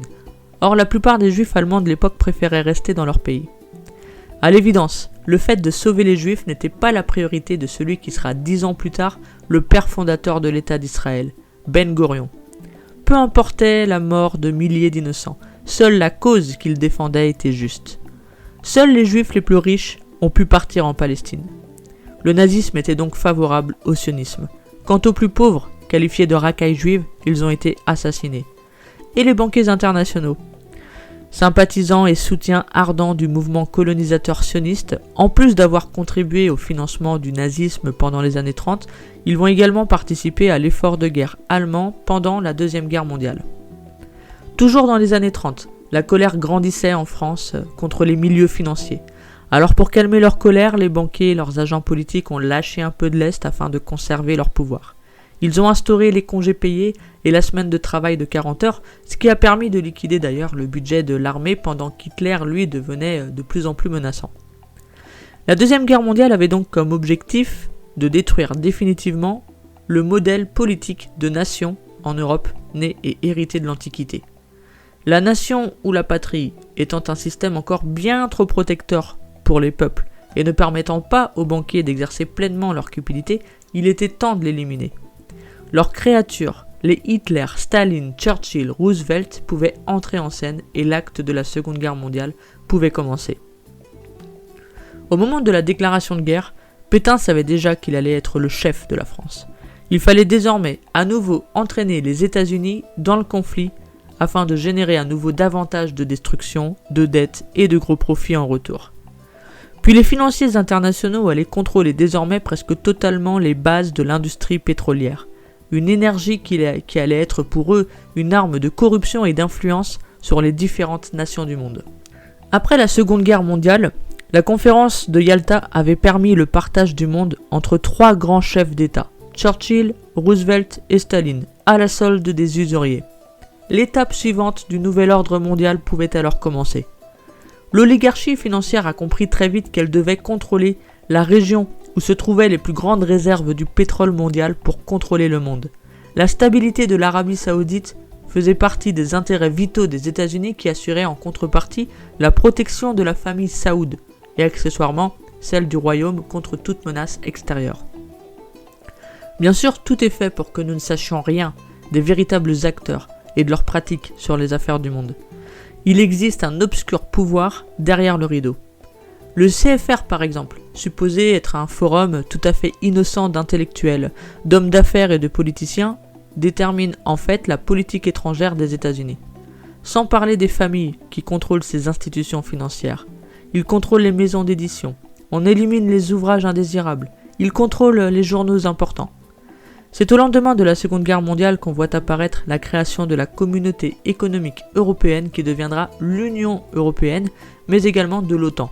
Or, la plupart des juifs allemands de l'époque préféraient rester dans leur pays. À l'évidence, le fait de sauver les juifs n'était pas la priorité de celui qui sera 10 ans plus tard le père fondateur de l'État d'Israël, Ben Gurion. Peu importait la mort de milliers d'innocents, seule la cause qu'il défendait était juste. Seuls les juifs les plus riches ont pu partir en Palestine. Le nazisme était donc favorable au sionisme. Quant aux plus pauvres, qualifiés de racailles juives, ils ont été assassinés. Et les banquiers internationaux, sympathisants et soutiens ardents du mouvement colonisateur sioniste, en plus d'avoir contribué au financement du nazisme pendant les années 30, ils vont également participer à l'effort de guerre allemand pendant la Deuxième Guerre mondiale. Toujours dans les années 30, la colère grandissait en France contre les milieux financiers. Alors pour calmer leur colère, les banquiers et leurs agents politiques ont lâché un peu de lest afin de conserver leur pouvoir. Ils ont instauré les congés payés et la semaine de travail de 40 heures, ce qui a permis de liquider d'ailleurs le budget de l'armée pendant qu'Hitler, lui, devenait de plus en plus menaçant. La Deuxième Guerre mondiale avait donc comme objectif de détruire définitivement le modèle politique de nation en Europe, né et hérité de l'Antiquité. La nation ou la patrie étant un système encore bien trop protecteur pour les peuples et ne permettant pas aux banquiers d'exercer pleinement leur cupidité, il était temps de l'éliminer. Leurs créatures, les Hitler, Staline, Churchill, Roosevelt pouvaient entrer en scène et l'acte de la Seconde Guerre mondiale pouvait commencer. Au moment de la déclaration de guerre, Pétain savait déjà qu'il allait être le chef de la France. Il fallait désormais à nouveau entraîner les États-Unis dans le conflit afin de générer à nouveau davantage de destruction, de dettes et de gros profits en retour. Puis les financiers internationaux allaient contrôler désormais presque totalement les bases de l'industrie pétrolière. Une énergie qui allait être pour eux une arme de corruption et d'influence sur les différentes nations du monde. Après la Seconde Guerre mondiale, la conférence de Yalta avait permis le partage du monde entre 3 grands chefs d'État, Churchill, Roosevelt et Staline, à la solde des usuriers. L'étape suivante du nouvel ordre mondial pouvait alors commencer. L'oligarchie financière a compris très vite qu'elle devait contrôler la région où se trouvaient les plus grandes réserves du pétrole mondial pour contrôler le monde. La stabilité de l'Arabie Saoudite faisait partie des intérêts vitaux des États-Unis qui assuraient en contrepartie la protection de la famille Saoud et accessoirement celle du royaume contre toute menace extérieure. Bien sûr, tout est fait pour que nous ne sachions rien des véritables acteurs et de leurs pratiques sur les affaires du monde. Il existe un obscur pouvoir derrière le rideau. Le CFR par exemple, supposé être un forum tout à fait innocent d'intellectuels, d'hommes d'affaires et de politiciens, détermine en fait la politique étrangère des États-Unis. Sans parler des familles qui contrôlent ces institutions financières. Il contrôle les maisons d'édition, on élimine les ouvrages indésirables, il contrôle les journaux importants. C'est au lendemain de la Seconde Guerre mondiale qu'on voit apparaître la création de la Communauté économique européenne qui deviendra l'Union européenne, mais également de l'OTAN.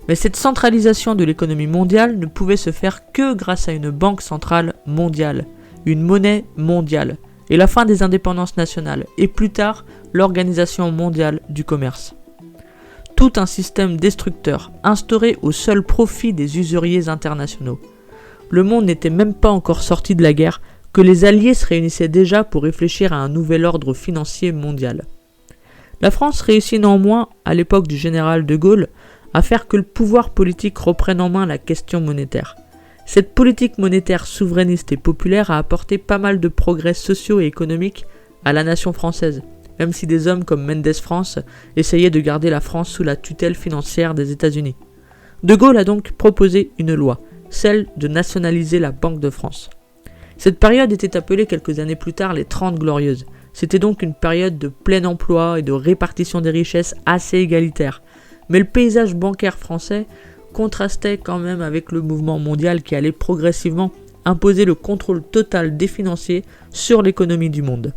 Mais cette centralisation de l'économie mondiale ne pouvait se faire que grâce à une banque centrale mondiale, une monnaie mondiale, et la fin des indépendances nationales, et plus tard l'Organisation mondiale du commerce. Tout un système destructeur, instauré au seul profit des usuriers internationaux. Le monde n'était même pas encore sorti de la guerre que les Alliés se réunissaient déjà pour réfléchir à un nouvel ordre financier mondial. La France réussit néanmoins, à l'époque du général de Gaulle, à faire que le pouvoir politique reprenne en main la question monétaire. Cette politique monétaire souverainiste et populaire a apporté pas mal de progrès sociaux et économiques à la nation française, même si des hommes comme Mendes France essayaient de garder la France sous la tutelle financière des États-Unis. De Gaulle a donc proposé une loi, celle de nationaliser la Banque de France. Cette période était appelée quelques années plus tard les 30 Glorieuses. C'était donc une période de plein emploi et de répartition des richesses assez égalitaire. Mais le paysage bancaire français contrastait quand même avec le mouvement mondial qui allait progressivement imposer le contrôle total des financiers sur l'économie du monde.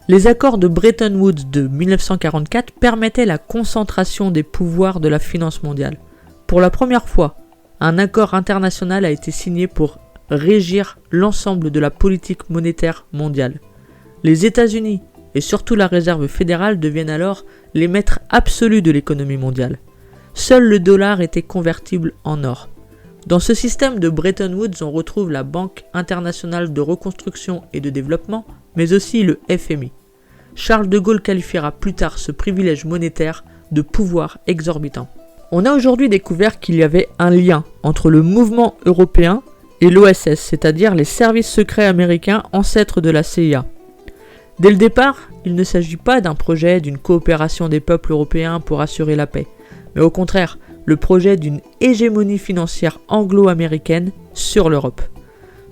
Les accords de Bretton Woods de 1944 permettaient la concentration des pouvoirs de la finance mondiale. Pour la première fois, un accord international a été signé pour régir l'ensemble de la politique monétaire mondiale. Les États-Unis et surtout la Réserve fédérale deviennent alors les maîtres absolus de l'économie mondiale. Seul le dollar était convertible en or. Dans ce système de Bretton Woods, on retrouve la Banque internationale de reconstruction et de développement, mais aussi le FMI. Charles de Gaulle qualifiera plus tard ce privilège monétaire de pouvoir exorbitant. On a aujourd'hui découvert qu'il y avait un lien entre le mouvement européen et l'OSS, c'est-à-dire les services secrets américains ancêtres de la CIA. Dès le départ, il ne s'agit pas d'un projet d'une coopération des peuples européens pour assurer la paix, mais au contraire le projet d'une hégémonie financière anglo-américaine sur l'Europe.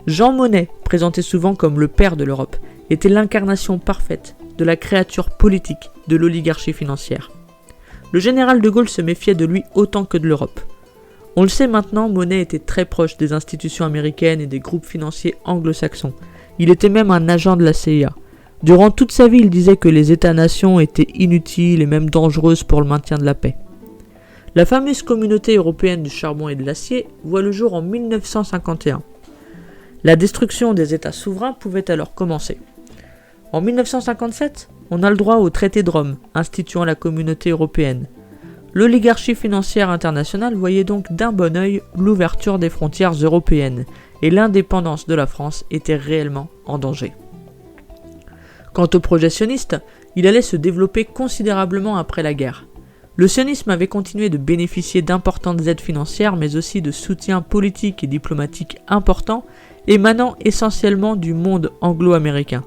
Jean Monnet, présenté souvent comme le père de l'Europe, était l'incarnation parfaite de la créature politique de l'oligarchie financière. Le général de Gaulle se méfiait de lui autant que de l'Europe. On le sait maintenant, Monnet était très proche des institutions américaines et des groupes financiers anglo-saxons. Il était même un agent de la CIA. Durant toute sa vie, il disait que les États-nations étaient inutiles et même dangereuses pour le maintien de la paix. La fameuse communauté européenne du charbon et de l'acier voit le jour en 1951. La destruction des États souverains pouvait alors commencer. En 1957, on a le droit au traité de Rome, instituant la communauté européenne. L'oligarchie financière internationale voyait donc d'un bon œil l'ouverture des frontières européennes, et l'indépendance de la France était réellement en danger. Quant au projet sioniste, il allait se développer considérablement après la guerre. Le sionisme avait continué de bénéficier d'importantes aides financières, mais aussi de soutien politique et diplomatique important, émanant essentiellement du monde anglo-américain.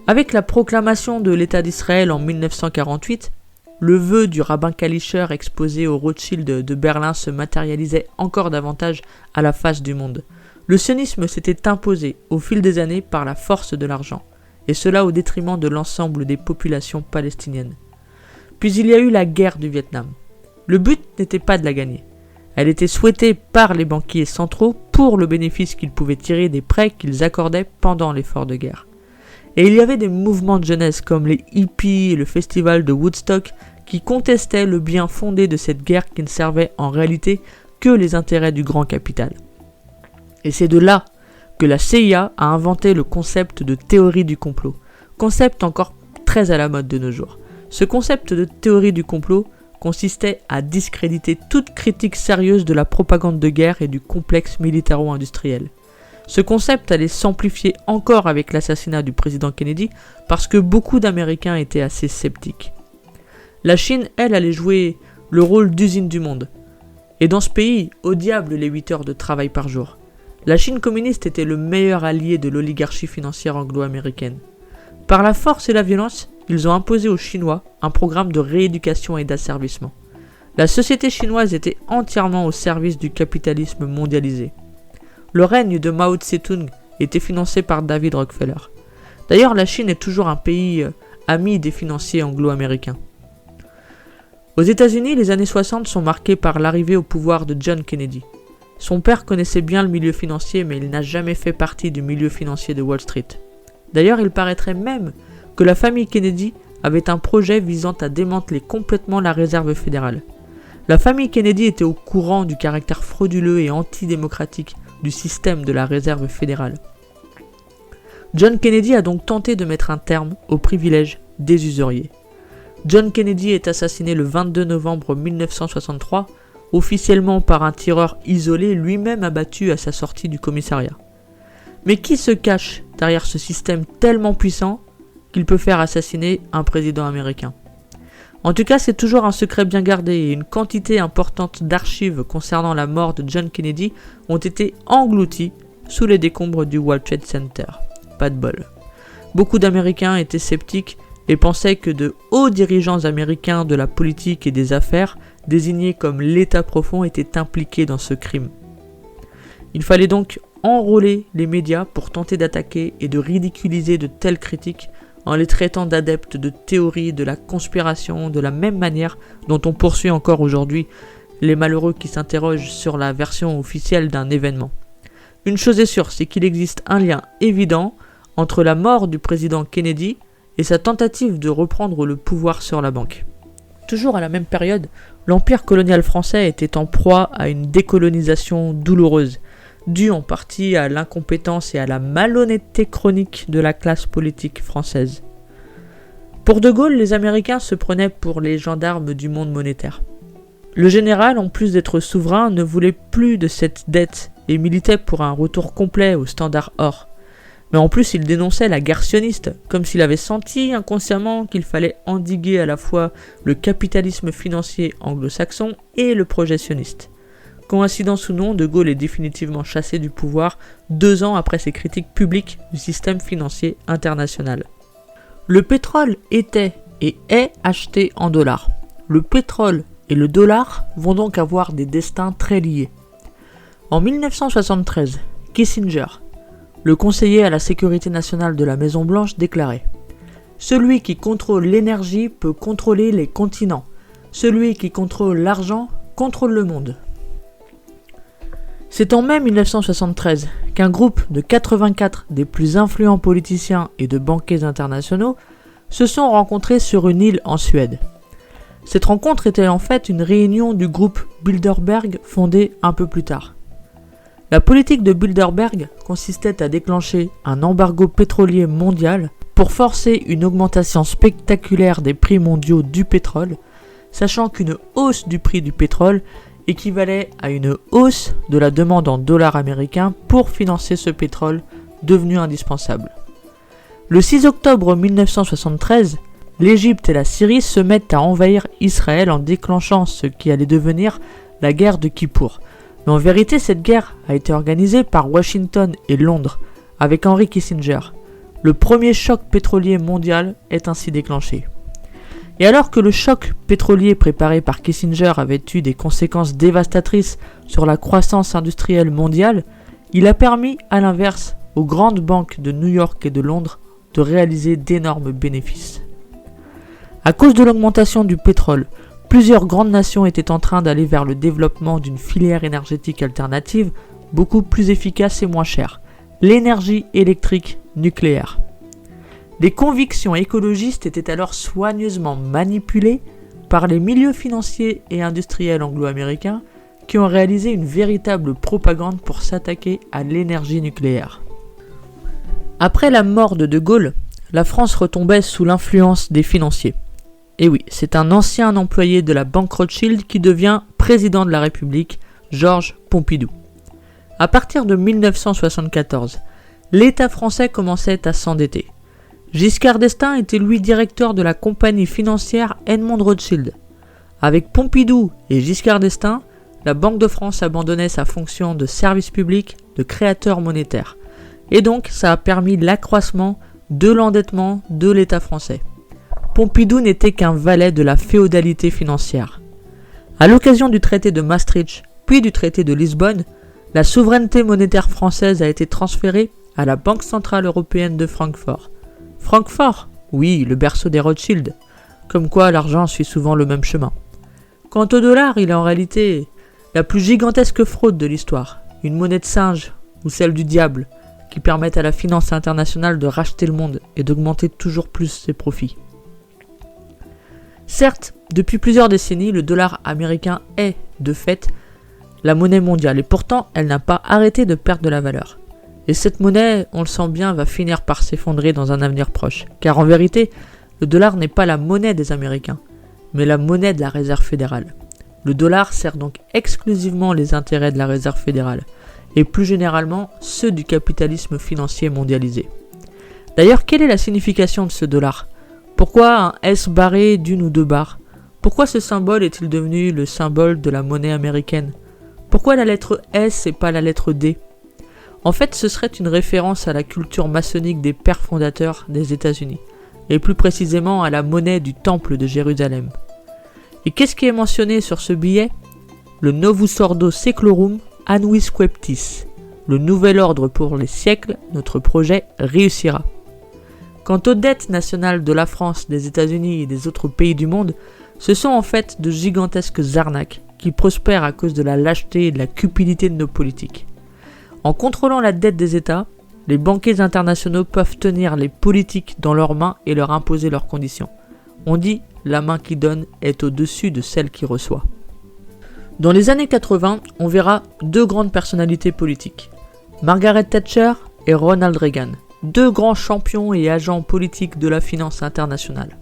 Avec la proclamation de l'État d'Israël en 1948, le vœu du rabbin Kalischer exposé au Rothschild de Berlin se matérialisait encore davantage à la face du monde. Le sionisme s'était imposé au fil des années par la force de l'argent, et cela au détriment de l'ensemble des populations palestiniennes. Puis il y a eu la guerre du Vietnam. Le but n'était pas de la gagner. Elle était souhaitée par les banquiers centraux pour le bénéfice qu'ils pouvaient tirer des prêts qu'ils accordaient pendant l'effort de guerre. Et il y avait des mouvements de jeunesse comme les hippies et le festival de Woodstock qui contestaient le bien fondé de cette guerre qui ne servait en réalité que les intérêts du grand capital. Et c'est de là que la CIA a inventé le concept de théorie du complot, concept encore très à la mode de nos jours. Ce concept de théorie du complot consistait à discréditer toute critique sérieuse de la propagande de guerre et du complexe militaro-industriel. Ce concept allait s'amplifier encore avec l'assassinat du président Kennedy parce que beaucoup d'Américains étaient assez sceptiques. La Chine, elle, allait jouer le rôle d'usine du monde. Et dans ce pays, au diable les 8 heures de travail par jour. La Chine communiste était le meilleur allié de l'oligarchie financière anglo-américaine. Par la force et la violence, ils ont imposé aux Chinois un programme de rééducation et d'asservissement. La société chinoise était entièrement au service du capitalisme mondialisé. Le règne de Mao Tse-tung était financé par David Rockefeller. D'ailleurs, la Chine est toujours un pays ami des financiers anglo-américains. Aux États-Unis, les années 60 sont marquées par l'arrivée au pouvoir de John Kennedy. Son père connaissait bien le milieu financier, mais il n'a jamais fait partie du milieu financier de Wall Street. D'ailleurs, il paraîtrait même que la famille Kennedy avait un projet visant à démanteler complètement la réserve fédérale. La famille Kennedy était au courant du caractère frauduleux et antidémocratique du système de la réserve fédérale. John Kennedy a donc tenté de mettre un terme aux privilèges des usuriers. John Kennedy est assassiné le 22 novembre 1963, officiellement par un tireur isolé lui-même abattu à sa sortie du commissariat. Mais qui se cache derrière ce système tellement puissant qu'il peut faire assassiner un président américain? En tout cas, c'est toujours un secret bien gardé et une quantité importante d'archives concernant la mort de John Kennedy ont été englouties sous les décombres du World Trade Center. Pas de bol. Beaucoup d'Américains étaient sceptiques et pensaient que de hauts dirigeants américains de la politique et des affaires, désignés comme l'État profond, étaient impliqués dans ce crime. Il fallait donc enrôler les médias pour tenter d'attaquer et de ridiculiser de telles critiques en les traitant d'adeptes de théories de la conspiration de la même manière dont on poursuit encore aujourd'hui les malheureux qui s'interrogent sur la version officielle d'un événement. Une chose est sûre, c'est qu'il existe un lien évident entre la mort du président Kennedy et sa tentative de reprendre le pouvoir sur la banque. Toujours à la même période, l'empire colonial français était en proie à une décolonisation douloureuse, due en partie à l'incompétence et à la malhonnêteté chronique de la classe politique française. Pour De Gaulle, les Américains se prenaient pour les gendarmes du monde monétaire. Le général, en plus d'être souverain, ne voulait plus de cette dette et militait pour un retour complet au standard or. Mais en plus, il dénonçait la guerre sioniste, comme s'il avait senti inconsciemment qu'il fallait endiguer à la fois le capitalisme financier anglo-saxon et le projet sioniste. Coïncidence ou non, De Gaulle est définitivement chassé du pouvoir 2 ans après ses critiques publiques du système financier international. Le pétrole était et est acheté en dollars. Le pétrole et le dollar vont donc avoir des destins très liés. En 1973, Kissinger, le conseiller à la sécurité nationale de la Maison-Blanche, déclarait « Celui qui contrôle l'énergie peut contrôler les continents. Celui qui contrôle l'argent contrôle le monde. » C'est en mai 1973 qu'un groupe de 84 des plus influents politiciens et de banquiers internationaux se sont rencontrés sur une île en Suède. Cette rencontre était en fait une réunion du groupe Bilderberg fondé un peu plus tard. La politique de Bilderberg consistait à déclencher un embargo pétrolier mondial pour forcer une augmentation spectaculaire des prix mondiaux du pétrole, sachant qu'une hausse du prix du pétrole équivalait à une hausse de la demande en dollars américains pour financer ce pétrole devenu indispensable. Le 6 octobre 1973, l'Égypte et la Syrie se mettent à envahir Israël en déclenchant ce qui allait devenir la guerre de Kippour. Mais en vérité, cette guerre a été organisée par Washington et Londres, avec Henry Kissinger. Le premier choc pétrolier mondial est ainsi déclenché. Et alors que le choc pétrolier préparé par Kissinger avait eu des conséquences dévastatrices sur la croissance industrielle mondiale, il a permis, à l'inverse, aux grandes banques de New York et de Londres de réaliser d'énormes bénéfices. À cause de l'augmentation du pétrole, plusieurs grandes nations étaient en train d'aller vers le développement d'une filière énergétique alternative beaucoup plus efficace et moins chère, l'énergie électrique nucléaire. Des convictions écologistes étaient alors soigneusement manipulées par les milieux financiers et industriels anglo-américains qui ont réalisé une véritable propagande pour s'attaquer à l'énergie nucléaire. Après la mort de De Gaulle, la France retombait sous l'influence des financiers. Et oui, c'est un ancien employé de la banque Rothschild qui devient président de la République, Georges Pompidou. À partir de 1974, l'État français commençait à s'endetter. Giscard d'Estaing était lui directeur de la compagnie financière Edmond Rothschild. Avec Pompidou et Giscard d'Estaing, la Banque de France abandonnait sa fonction de service public de créateur monétaire. Et donc, ça a permis l'accroissement de l'endettement de l'État français. Pompidou n'était qu'un valet de la féodalité financière. À l'occasion du traité de Maastricht, puis du traité de Lisbonne, la souveraineté monétaire française a été transférée à la Banque centrale européenne de Francfort. Francfort, oui, le berceau des Rothschild. Comme quoi l'argent suit souvent le même chemin. Quant au dollar, il est en réalité la plus gigantesque fraude de l'histoire. Une monnaie de singe, ou celle du diable, qui permettent à la finance internationale de racheter le monde et d'augmenter toujours plus ses profits. Certes, depuis plusieurs décennies, le dollar américain est, de fait, la monnaie mondiale, et pourtant, elle n'a pas arrêté de perdre de la valeur. Et cette monnaie, on le sent bien, va finir par s'effondrer dans un avenir proche. Car en vérité, le dollar n'est pas la monnaie des Américains, mais la monnaie de la Réserve fédérale. Le dollar sert donc exclusivement les intérêts de la Réserve fédérale, et plus généralement ceux du capitalisme financier mondialisé. D'ailleurs, quelle est la signification de ce dollar ? Pourquoi un S barré d'une ou deux barres ? Pourquoi ce symbole est-il devenu le symbole de la monnaie américaine ? Pourquoi la lettre S et pas la lettre D ? En fait, ce serait une référence à la culture maçonnique des pères fondateurs des États-Unis, et plus précisément à la monnaie du Temple de Jérusalem. Et qu'est-ce qui est mentionné sur ce billet ? Le Novus Ordo Seclorum Annuis Queptis, le nouvel ordre pour les siècles, notre projet réussira. Quant aux dettes nationales de la France, des États-Unis et des autres pays du monde, ce sont en fait de gigantesques arnaques qui prospèrent à cause de la lâcheté et de la cupidité de nos politiques. En contrôlant la dette des États, les banquiers internationaux peuvent tenir les politiques dans leurs mains et leur imposer leurs conditions. On dit « la main qui donne est au-dessus de celle qui reçoit ». Dans les années 80, on verra deux grandes personnalités politiques, Margaret Thatcher et Ronald Reagan, deux grands champions et agents politiques de la finance internationale.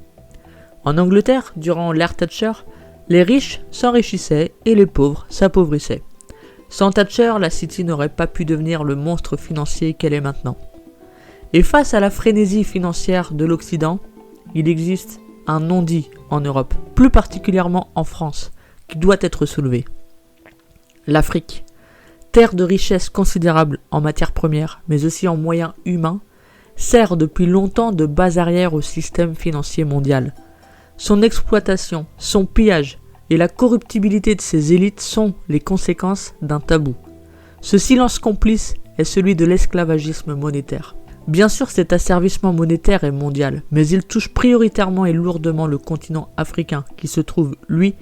En Angleterre, durant l'ère Thatcher, les riches s'enrichissaient et les pauvres s'appauvissaient. Sans Thatcher, la City n'aurait pas pu devenir le monstre financier qu'elle est maintenant. Et face à la frénésie financière de l'Occident, il existe un non-dit en Europe, plus particulièrement en France, qui doit être soulevé. L'Afrique, terre de richesse considérable en matières premières, mais aussi en moyens humains, sert depuis longtemps de base arrière au système financier mondial. Son exploitation, son pillage et la corruptibilité de ces élites sont les conséquences d'un tabou. Ce silence complice est celui de l'esclavagisme monétaire. Bien sûr, cet asservissement monétaire est mondial, mais il touche prioritairement et lourdement le continent africain, qui se trouve, lui,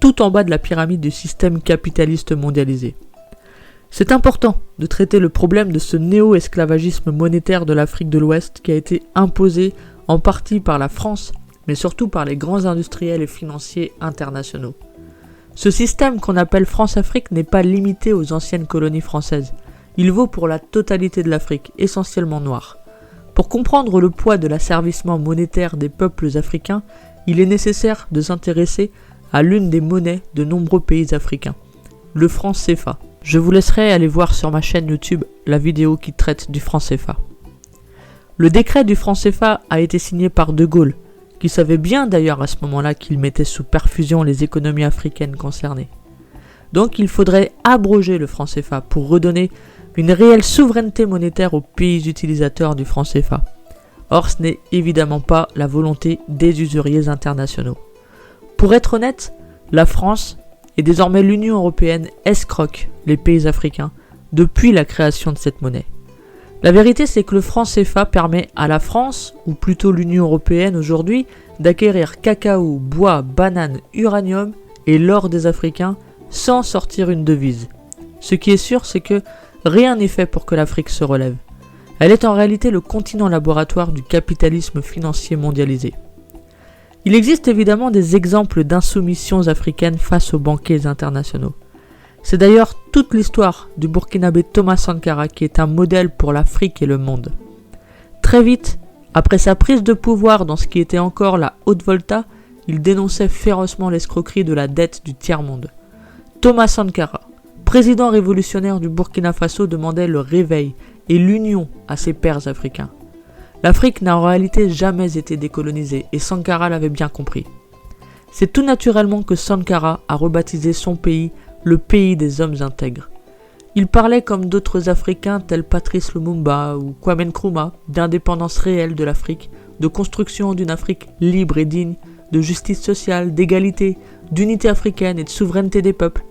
tout en bas de la pyramide du système capitaliste mondialisé. C'est important de traiter le problème de ce néo-esclavagisme monétaire de l'Afrique de l'Ouest qui a été imposé en partie par la France, mais surtout par les grands industriels et financiers internationaux. Ce système qu'on appelle France-Afrique n'est pas limité aux anciennes colonies françaises. Il vaut pour la totalité de l'Afrique, essentiellement noire. Pour comprendre le poids de l'asservissement monétaire des peuples africains, il est nécessaire de s'intéresser à l'une des monnaies de nombreux pays africains, le franc CFA. Je vous laisserai aller voir sur ma chaîne YouTube la vidéo qui traite du franc CFA. Le décret du franc CFA a été signé par De Gaulle, qui savait bien d'ailleurs à ce moment-là qu'il mettait sous perfusion les économies africaines concernées. Donc il faudrait abroger le franc CFA pour redonner une réelle souveraineté monétaire aux pays utilisateurs du franc CFA. Or, ce n'est évidemment pas la volonté des usuriers internationaux. Pour être honnête, la France et désormais l'Union européenne escroque les pays africains depuis la création de cette monnaie. La vérité, c'est que le franc CFA permet à la France, ou plutôt l'Union européenne aujourd'hui, d'acquérir cacao, bois, bananes, uranium et l'or des Africains sans sortir une devise. Ce qui est sûr, c'est que rien n'est fait pour que l'Afrique se relève. Elle est en réalité le continent laboratoire du capitalisme financier mondialisé. Il existe évidemment des exemples d'insoumissions africaines face aux banquiers internationaux. C'est d'ailleurs toute l'histoire du Burkinabé Thomas Sankara qui est un modèle pour l'Afrique et le monde. Très vite, après sa prise de pouvoir dans ce qui était encore la Haute-Volta, il dénonçait férocement l'escroquerie de la dette du tiers-monde. Thomas Sankara, président révolutionnaire du Burkina Faso, demandait le réveil et l'union à ses pairs africains. L'Afrique n'a en réalité jamais été décolonisée et Sankara l'avait bien compris. C'est tout naturellement que Sankara a rebaptisé son pays le pays des hommes intègres. Il parlait comme d'autres Africains tels Patrice Lumumba ou Kwame Nkrumah d'indépendance réelle de l'Afrique, de construction d'une Afrique libre et digne, de justice sociale, d'égalité, d'unité africaine et de souveraineté des peuples.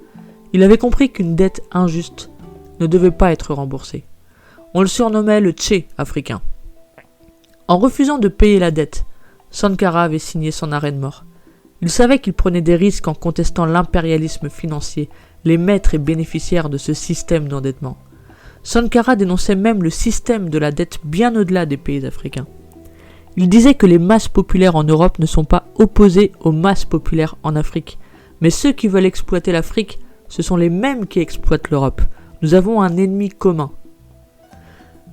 Il avait compris qu'une dette injuste ne devait pas être remboursée. On le surnommait le Tché africain. En refusant de payer la dette, Sankara avait signé son arrêt de mort. Il savait qu'il prenait des risques en contestant l'impérialisme financier, les maîtres et bénéficiaires de ce système d'endettement. Sankara dénonçait même le système de la dette bien au-delà des pays africains. Il disait que les masses populaires en Europe ne sont pas opposées aux masses populaires en Afrique, mais ceux qui veulent exploiter l'Afrique, ce sont les mêmes qui exploitent l'Europe. Nous avons un ennemi commun.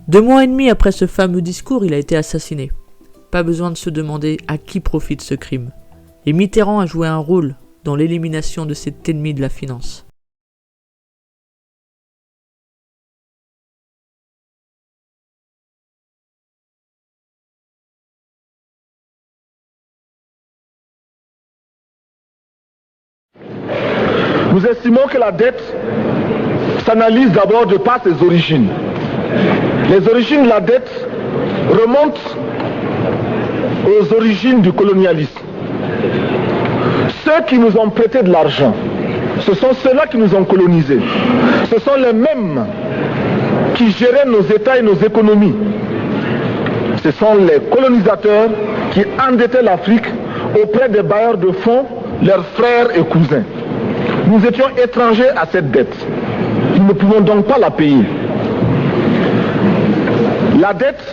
2 mois et demi après ce fameux discours, il a été assassiné. Pas besoin de se demander à qui profite ce crime. Et Mitterrand a joué un rôle dans l'élimination de cet ennemi de la finance. Nous estimons que la dette s'analyse d'abord de par ses origines. Les origines de la dette remontent aux origines du colonialisme. Ceux qui nous ont prêté de l'argent, ce sont ceux-là qui nous ont colonisés. Ce sont les mêmes qui géraient nos États et nos économies. Ce sont les colonisateurs qui endettaient l'Afrique auprès des bailleurs de fonds, leurs frères et cousins. Nous étions étrangers à cette dette. Nous ne pouvons donc pas la payer. La dette,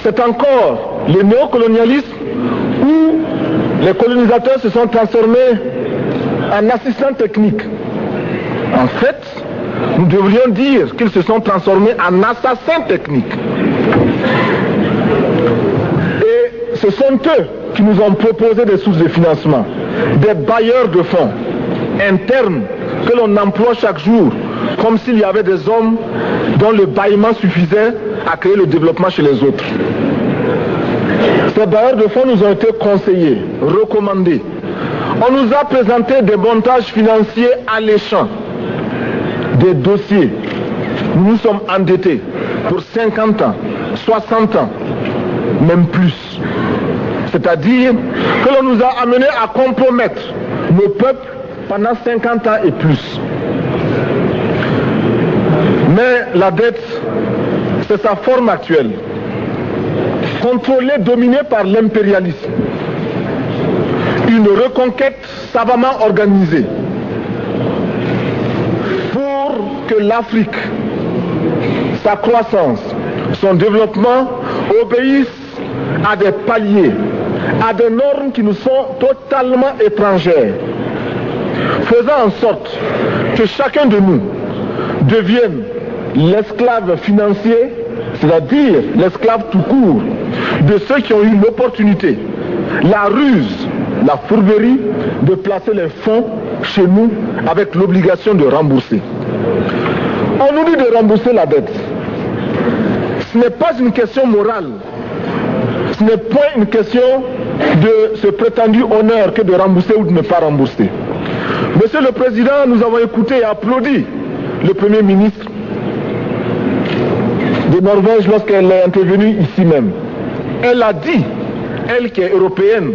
c'est encore le néocolonialisme où les colonisateurs se sont transformés en assistants techniques. En fait, nous devrions dire qu'ils se sont transformés en assassins techniques. Et ce sont eux qui nous ont proposé des sources de financement, des bailleurs de fonds internes que l'on emploie chaque jour, comme s'il y avait des hommes dont le bâillement suffisait à créer le développement chez les autres. Ces bailleurs de fonds nous ont été conseillés, recommandés. On nous a présenté des montages financiers alléchants, des dossiers. Nous nous sommes endettés pour 50 ans, 60 ans, même plus. C'est-à-dire que l'on nous a amenés à compromettre nos peuples pendant 50 ans et plus. Mais la dette, c'est sa forme actuelle. Contrôlée, dominée par l'impérialisme. Une reconquête savamment organisée pour que l'Afrique, sa croissance, son développement obéissent à des paliers, à des normes qui nous sont totalement étrangères, faisant en sorte que chacun de nous devienne l'esclave financier, c'est-à-dire l'esclave tout court, de ceux qui ont eu l'opportunité, la ruse, la fourberie de placer les fonds chez nous avec l'obligation de rembourser. On nous dit de rembourser la dette. Ce n'est pas une question morale. Ce n'est point une question de ce prétendu honneur que de rembourser ou de ne pas rembourser. Monsieur le Président, nous avons écouté et applaudi le Premier ministre de Norvège lorsqu'elle est intervenue ici même. Elle a dit, elle qui est européenne,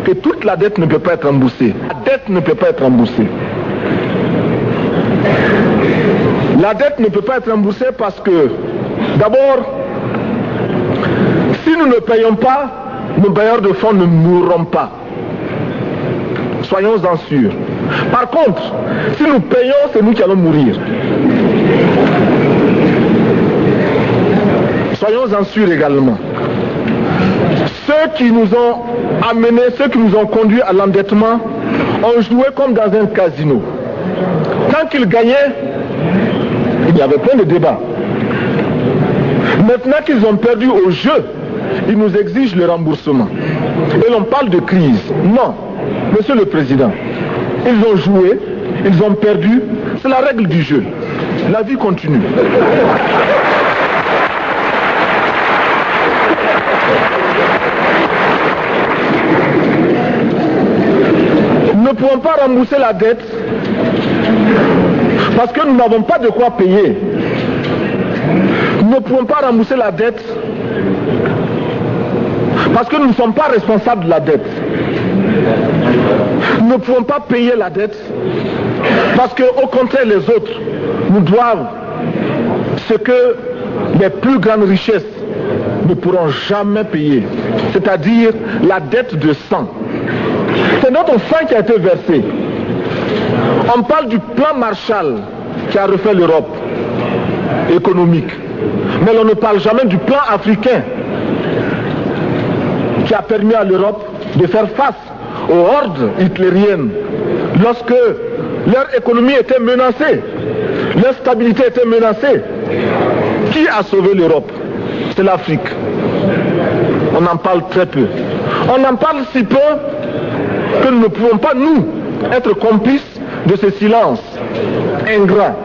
que toute la dette ne peut pas être remboursée. La dette ne peut pas être remboursée. La dette ne peut pas être remboursée parce que, d'abord, si nous ne payons pas, nos bailleurs de fonds ne mourront pas. Soyons-en sûrs. Par contre, si nous payons, c'est nous qui allons mourir. Soyons-en sûrs également. Ceux qui nous ont amenés, ceux qui nous ont conduits à l'endettement, ont joué comme dans un casino. Tant qu'ils gagnaient, il y avait plein de débats. Maintenant qu'ils ont perdu au jeu, ils nous exigent le remboursement. Et l'on parle de crise. Non, Monsieur le Président, ils ont joué, ils ont perdu, c'est la règle du jeu. La vie continue. Nous ne pouvons pas rembourser la dette parce que nous n'avons pas de quoi payer. Nous ne pouvons pas rembourser la dette parce que nous ne sommes pas responsables de la dette. Nous ne pouvons pas payer la dette parce que, au contraire, les autres nous doivent ce que les plus grandes richesses ne pourront jamais payer, c'est-à-dire la dette de sang. C'est notre sang qui a été versé. On parle du plan Marshall qui a refait l'Europe économique. Mais on ne parle jamais du plan africain qui a permis à l'Europe de faire face aux hordes hitlériennes lorsque leur économie était menacée, leur stabilité était menacée. Qui a sauvé l'Europe? C'est l'Afrique. On en parle très peu. On en parle si peu que nous ne pouvons pas, nous, être complices de ce silence ingrat.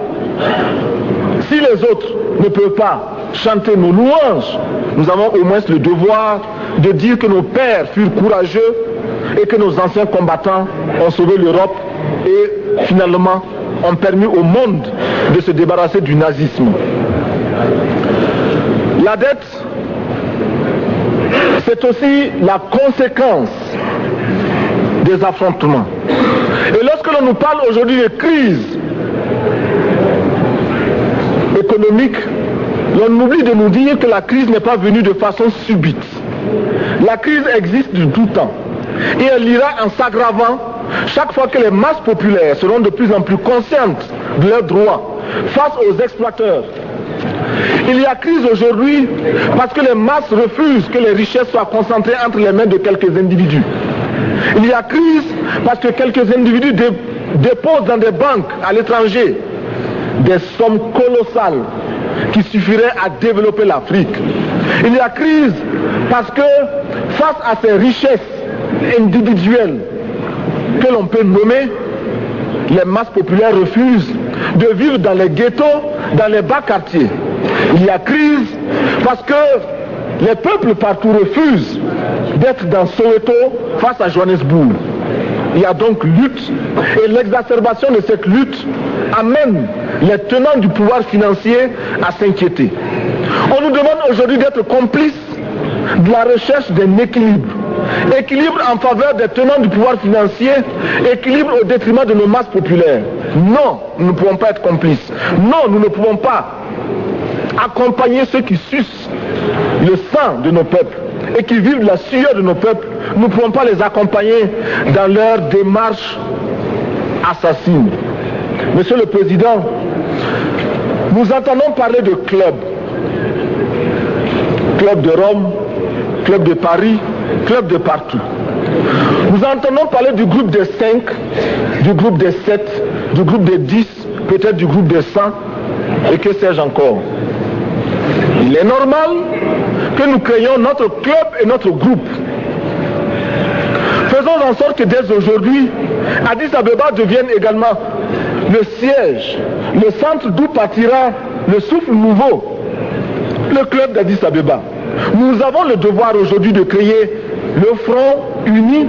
Si les autres ne peuvent pas chanter nos louanges, nous avons au moins le devoir de dire que nos pères furent courageux et que nos anciens combattants ont sauvé l'Europe et finalement ont permis au monde de se débarrasser du nazisme. La dette, c'est aussi la conséquence des affrontements. Et lorsque l'on nous parle aujourd'hui de crise économique, l'on oublie de nous dire que la crise n'est pas venue de façon subite. La crise existe de tout temps. Et elle ira en s'aggravant chaque fois que les masses populaires seront de plus en plus conscientes de leurs droits face aux exploiteurs. Il y a crise aujourd'hui parce que les masses refusent que les richesses soient concentrées entre les mains de quelques individus. Il y a crise parce que quelques individus déposent dans des banques à l'étranger des sommes colossales qui suffiraient à développer l'Afrique. Il y a crise parce que face à ces richesses individuelles que l'on peut nommer, les masses populaires refusent de vivre dans les ghettos, dans les bas quartiers. Il y a crise parce que les peuples partout refusent d'être dans Soweto face à Johannesburg. Il y a donc lutte et l'exacerbation de cette lutte amène les tenants du pouvoir financier à s'inquiéter. On nous demande aujourd'hui d'être complices de la recherche d'un équilibre équilibre en faveur des tenants du pouvoir financier, équilibre au détriment de nos masses populaires. Non, nous ne pouvons pas être complices. Non, nous ne pouvons pas accompagner ceux qui sucent le sang de nos peuples et qui vivent la sueur de nos peuples. Nous ne pouvons pas les accompagner dans leur démarche assassine. Monsieur le Président, nous entendons parler de clubs. Club de Rome, club de Paris, club de partout. Nous entendons parler du groupe des 5, du groupe des 7, du groupe des 10, peut-être du groupe des 100, et que sais-je encore. Il est normal que nous créions notre club et notre groupe. Faisons en sorte que dès aujourd'hui, Addis Abeba devienne également le siège, le centre d'où partira le souffle nouveau, le club d'Addis Abeba. Nous avons le devoir aujourd'hui de créer le front uni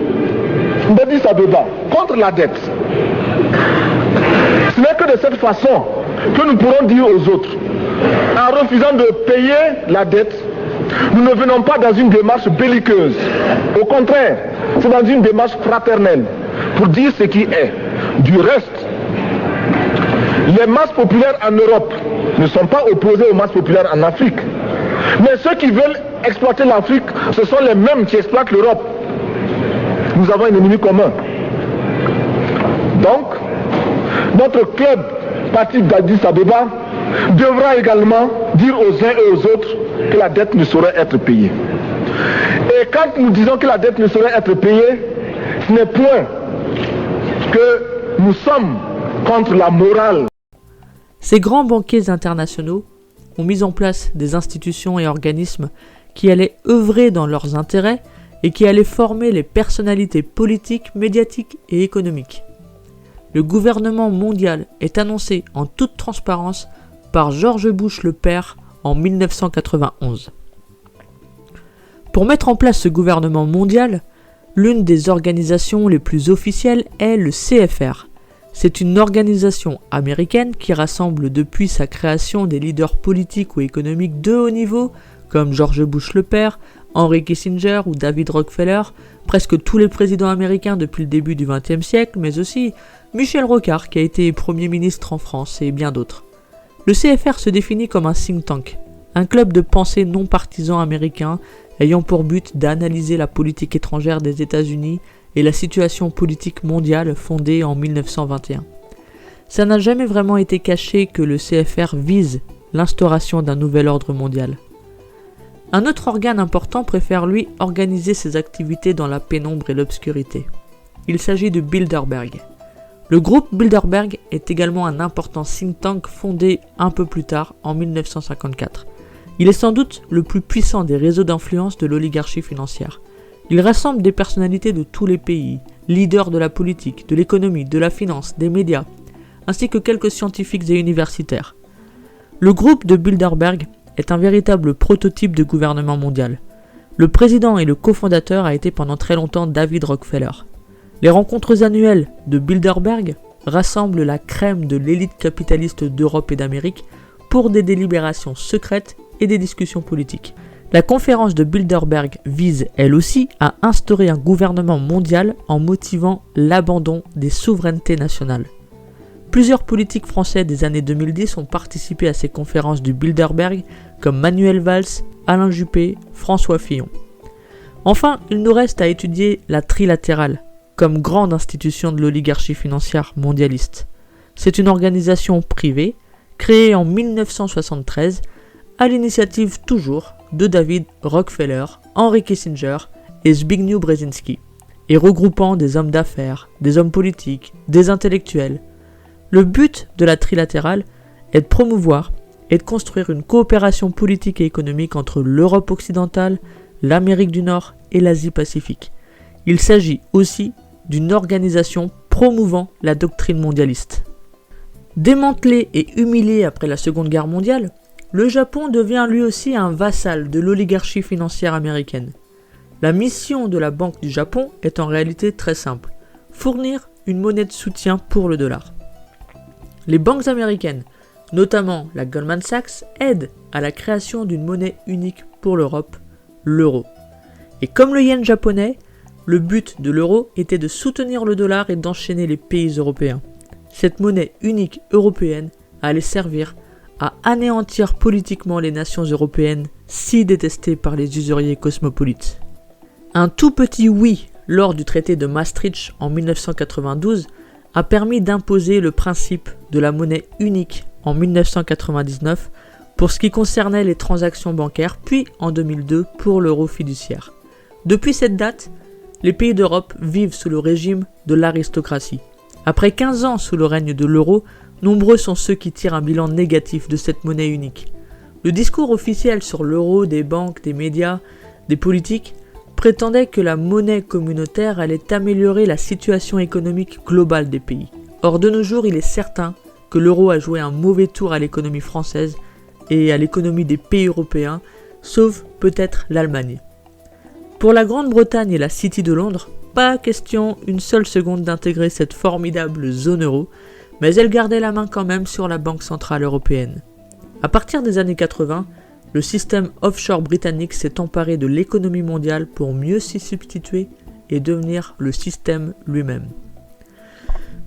d'Addis Abeba contre la dette. Ce n'est que de cette façon que nous pourrons dire aux autres, en refusant de payer la dette, nous ne venons pas dans une démarche belliqueuse. Au contraire, c'est dans une démarche fraternelle pour dire ce qui est. Du reste, les masses populaires en Europe ne sont pas opposées aux masses populaires en Afrique. Mais ceux qui veulent exploiter l'Afrique, ce sont les mêmes qui exploitent l'Europe. Nous avons un ennemi commun. Donc, notre club parti d'Addis Abeba devra également dire aux uns et aux autres que la dette ne saurait être payée. Et quand nous disons que la dette ne saurait être payée, ce n'est point que nous sommes contre la morale. Ces grands banquiers internationaux ont mis en place des institutions et organismes qui allaient œuvrer dans leurs intérêts et qui allaient former les personnalités politiques, médiatiques et économiques. Le gouvernement mondial est annoncé en toute transparence par George Bush le père en 1991. Pour mettre en place ce gouvernement mondial, l'une des organisations les plus officielles est le CFR. C'est une organisation américaine qui rassemble depuis sa création des leaders politiques ou économiques de haut niveau, comme George Bush le père, Henry Kissinger ou David Rockefeller, presque tous les présidents américains depuis le début du XXe siècle, mais aussi Michel Rocard qui a été Premier ministre en France et bien d'autres. Le CFR se définit comme un think tank, un club de pensée non partisan américain ayant pour but d'analyser la politique étrangère des États-Unis et la situation politique mondiale fondée en 1921. Ça n'a jamais vraiment été caché que le CFR vise l'instauration d'un nouvel ordre mondial. Un autre organe important préfère lui organiser ses activités dans la pénombre et l'obscurité. Il s'agit de Bilderberg. Le groupe Bilderberg est également un important think tank fondé un peu plus tard, en 1954. Il est sans doute le plus puissant des réseaux d'influence de l'oligarchie financière. Il rassemble des personnalités de tous les pays, leaders de la politique, de l'économie, de la finance, des médias, ainsi que quelques scientifiques et universitaires. Le groupe de Bilderberg est un véritable prototype de gouvernement mondial. Le président et le cofondateur a été pendant très longtemps David Rockefeller. Les rencontres annuelles de Bilderberg rassemblent la crème de l'élite capitaliste d'Europe et d'Amérique pour des délibérations secrètes et des discussions politiques. La conférence de Bilderberg vise, elle aussi, à instaurer un gouvernement mondial en motivant l'abandon des souverainetés nationales. Plusieurs politiques français des années 2010 ont participé à ces conférences du Bilderberg, comme Manuel Valls, Alain Juppé, François Fillon. Enfin, il nous reste à étudier la trilatérale, comme grande institution de l'oligarchie financière mondialiste. C'est une organisation privée, créée en 1973, à l'initiative toujours de David Rockefeller, Henry Kissinger et Zbigniew Brzezinski, et regroupant des hommes d'affaires, des hommes politiques, des intellectuels. Le but de la trilatérale est de promouvoir et de construire une coopération politique et économique entre l'Europe occidentale, l'Amérique du Nord et l'Asie-Pacifique. Il s'agit aussi d'une organisation promouvant la doctrine mondialiste. Démantelé et humilié après la Seconde Guerre mondiale, le Japon devient lui aussi un vassal de l'oligarchie financière américaine. La mission de la Banque du Japon est en réalité très simple, fournir une monnaie de soutien pour le dollar. Les banques américaines, notamment la Goldman Sachs, aident à la création d'une monnaie unique pour l'Europe, l'euro. Et comme le yen japonais, le but de l'euro était de soutenir le dollar et d'enchaîner les pays européens. Cette monnaie unique européenne allait servir à anéantir politiquement les nations européennes si détestées par les usuriers cosmopolites. Un tout petit oui lors du traité de Maastricht en 1992 a permis d'imposer le principe de la monnaie unique en 1999 pour ce qui concernait les transactions bancaires, puis en 2002 pour l'euro fiduciaire. Depuis cette date, les pays d'Europe vivent sous le régime de l'aristocratie. Après 15 ans sous le règne de l'euro, nombreux sont ceux qui tirent un bilan négatif de cette monnaie unique. Le discours officiel sur l'euro des banques, des médias, des politiques prétendait que la monnaie communautaire allait améliorer la situation économique globale des pays. Or, de nos jours, il est certain que l'euro a joué un mauvais tour à l'économie française et à l'économie des pays européens, sauf peut-être l'Allemagne. Pour la Grande-Bretagne et la City de Londres, pas question une seule seconde d'intégrer cette formidable zone euro, mais elle gardait la main quand même sur la Banque Centrale Européenne. À partir des années 80, le système offshore britannique s'est emparé de l'économie mondiale pour mieux s'y substituer et devenir le système lui-même.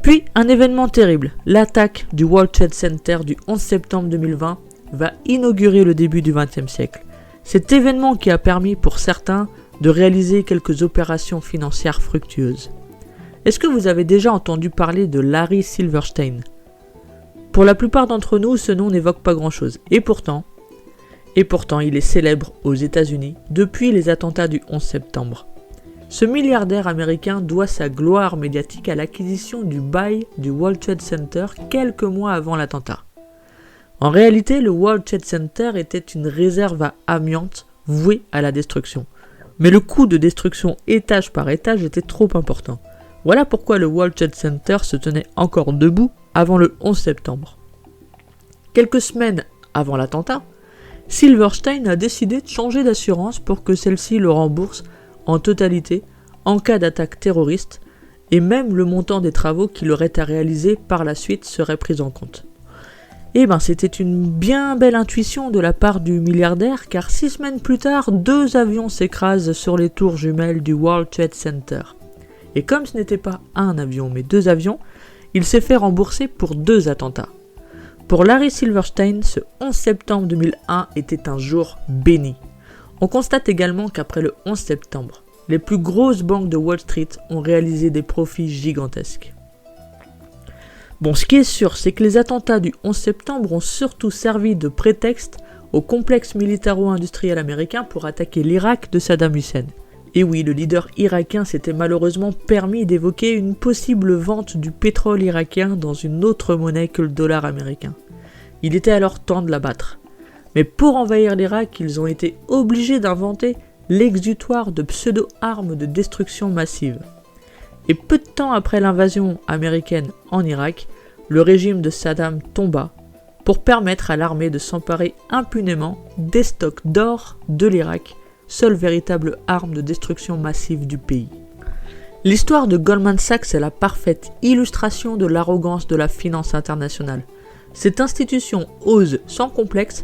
Puis, un événement terrible, l'attaque du World Trade Center du 11 septembre 2020 va inaugurer le début du XXe siècle. Cet événement qui a permis pour certains de réaliser quelques opérations financières fructueuses. Est-ce que vous avez déjà entendu parler de Larry Silverstein ? Pour la plupart d'entre nous, ce nom n'évoque pas grand-chose. Et pourtant, il est célèbre aux États-Unis depuis les attentats du 11 septembre. Ce milliardaire américain doit sa gloire médiatique à l'acquisition du bail du World Trade Center quelques mois avant l'attentat. En réalité, le World Trade Center était une réserve à amiante vouée à la destruction. Mais le coût de destruction étage par étage était trop important. Voilà pourquoi le World Trade Center se tenait encore debout avant le 11 septembre. Quelques semaines avant l'attentat, Silverstein a décidé de changer d'assurance pour que celle-ci le rembourse en totalité en cas d'attaque terroriste, et même le montant des travaux qu'il aurait à réaliser par la suite serait pris en compte. Eh ben, c'était une bien belle intuition de la part du milliardaire, car 6 semaines plus tard, 2 avions s'écrasent sur les tours jumelles du World Trade Center. Et comme ce n'était pas un avion, mais 2 avions, il s'est fait rembourser pour 2 attentats. Pour Larry Silverstein, ce 11 septembre 2001 était un jour béni. On constate également qu'après le 11 septembre, les plus grosses banques de Wall Street ont réalisé des profits gigantesques. Bon, ce qui est sûr, c'est que les attentats du 11 septembre ont surtout servi de prétexte au complexe militaro-industriel américain pour attaquer l'Irak de Saddam Hussein. Et oui, le leader irakien s'était malheureusement permis d'évoquer une possible vente du pétrole irakien dans une autre monnaie que le dollar américain. Il était alors temps de l'abattre. Mais pour envahir l'Irak, ils ont été obligés d'inventer l'exutoire de pseudo-armes de destruction massive. Et peu de temps après l'invasion américaine en Irak, le régime de Saddam tomba pour permettre à l'armée de s'emparer impunément des stocks d'or de l'Irak, seule véritable arme de destruction massive du pays. L'histoire de Goldman Sachs est la parfaite illustration de l'arrogance de la finance internationale. Cette institution ose, sans complexe,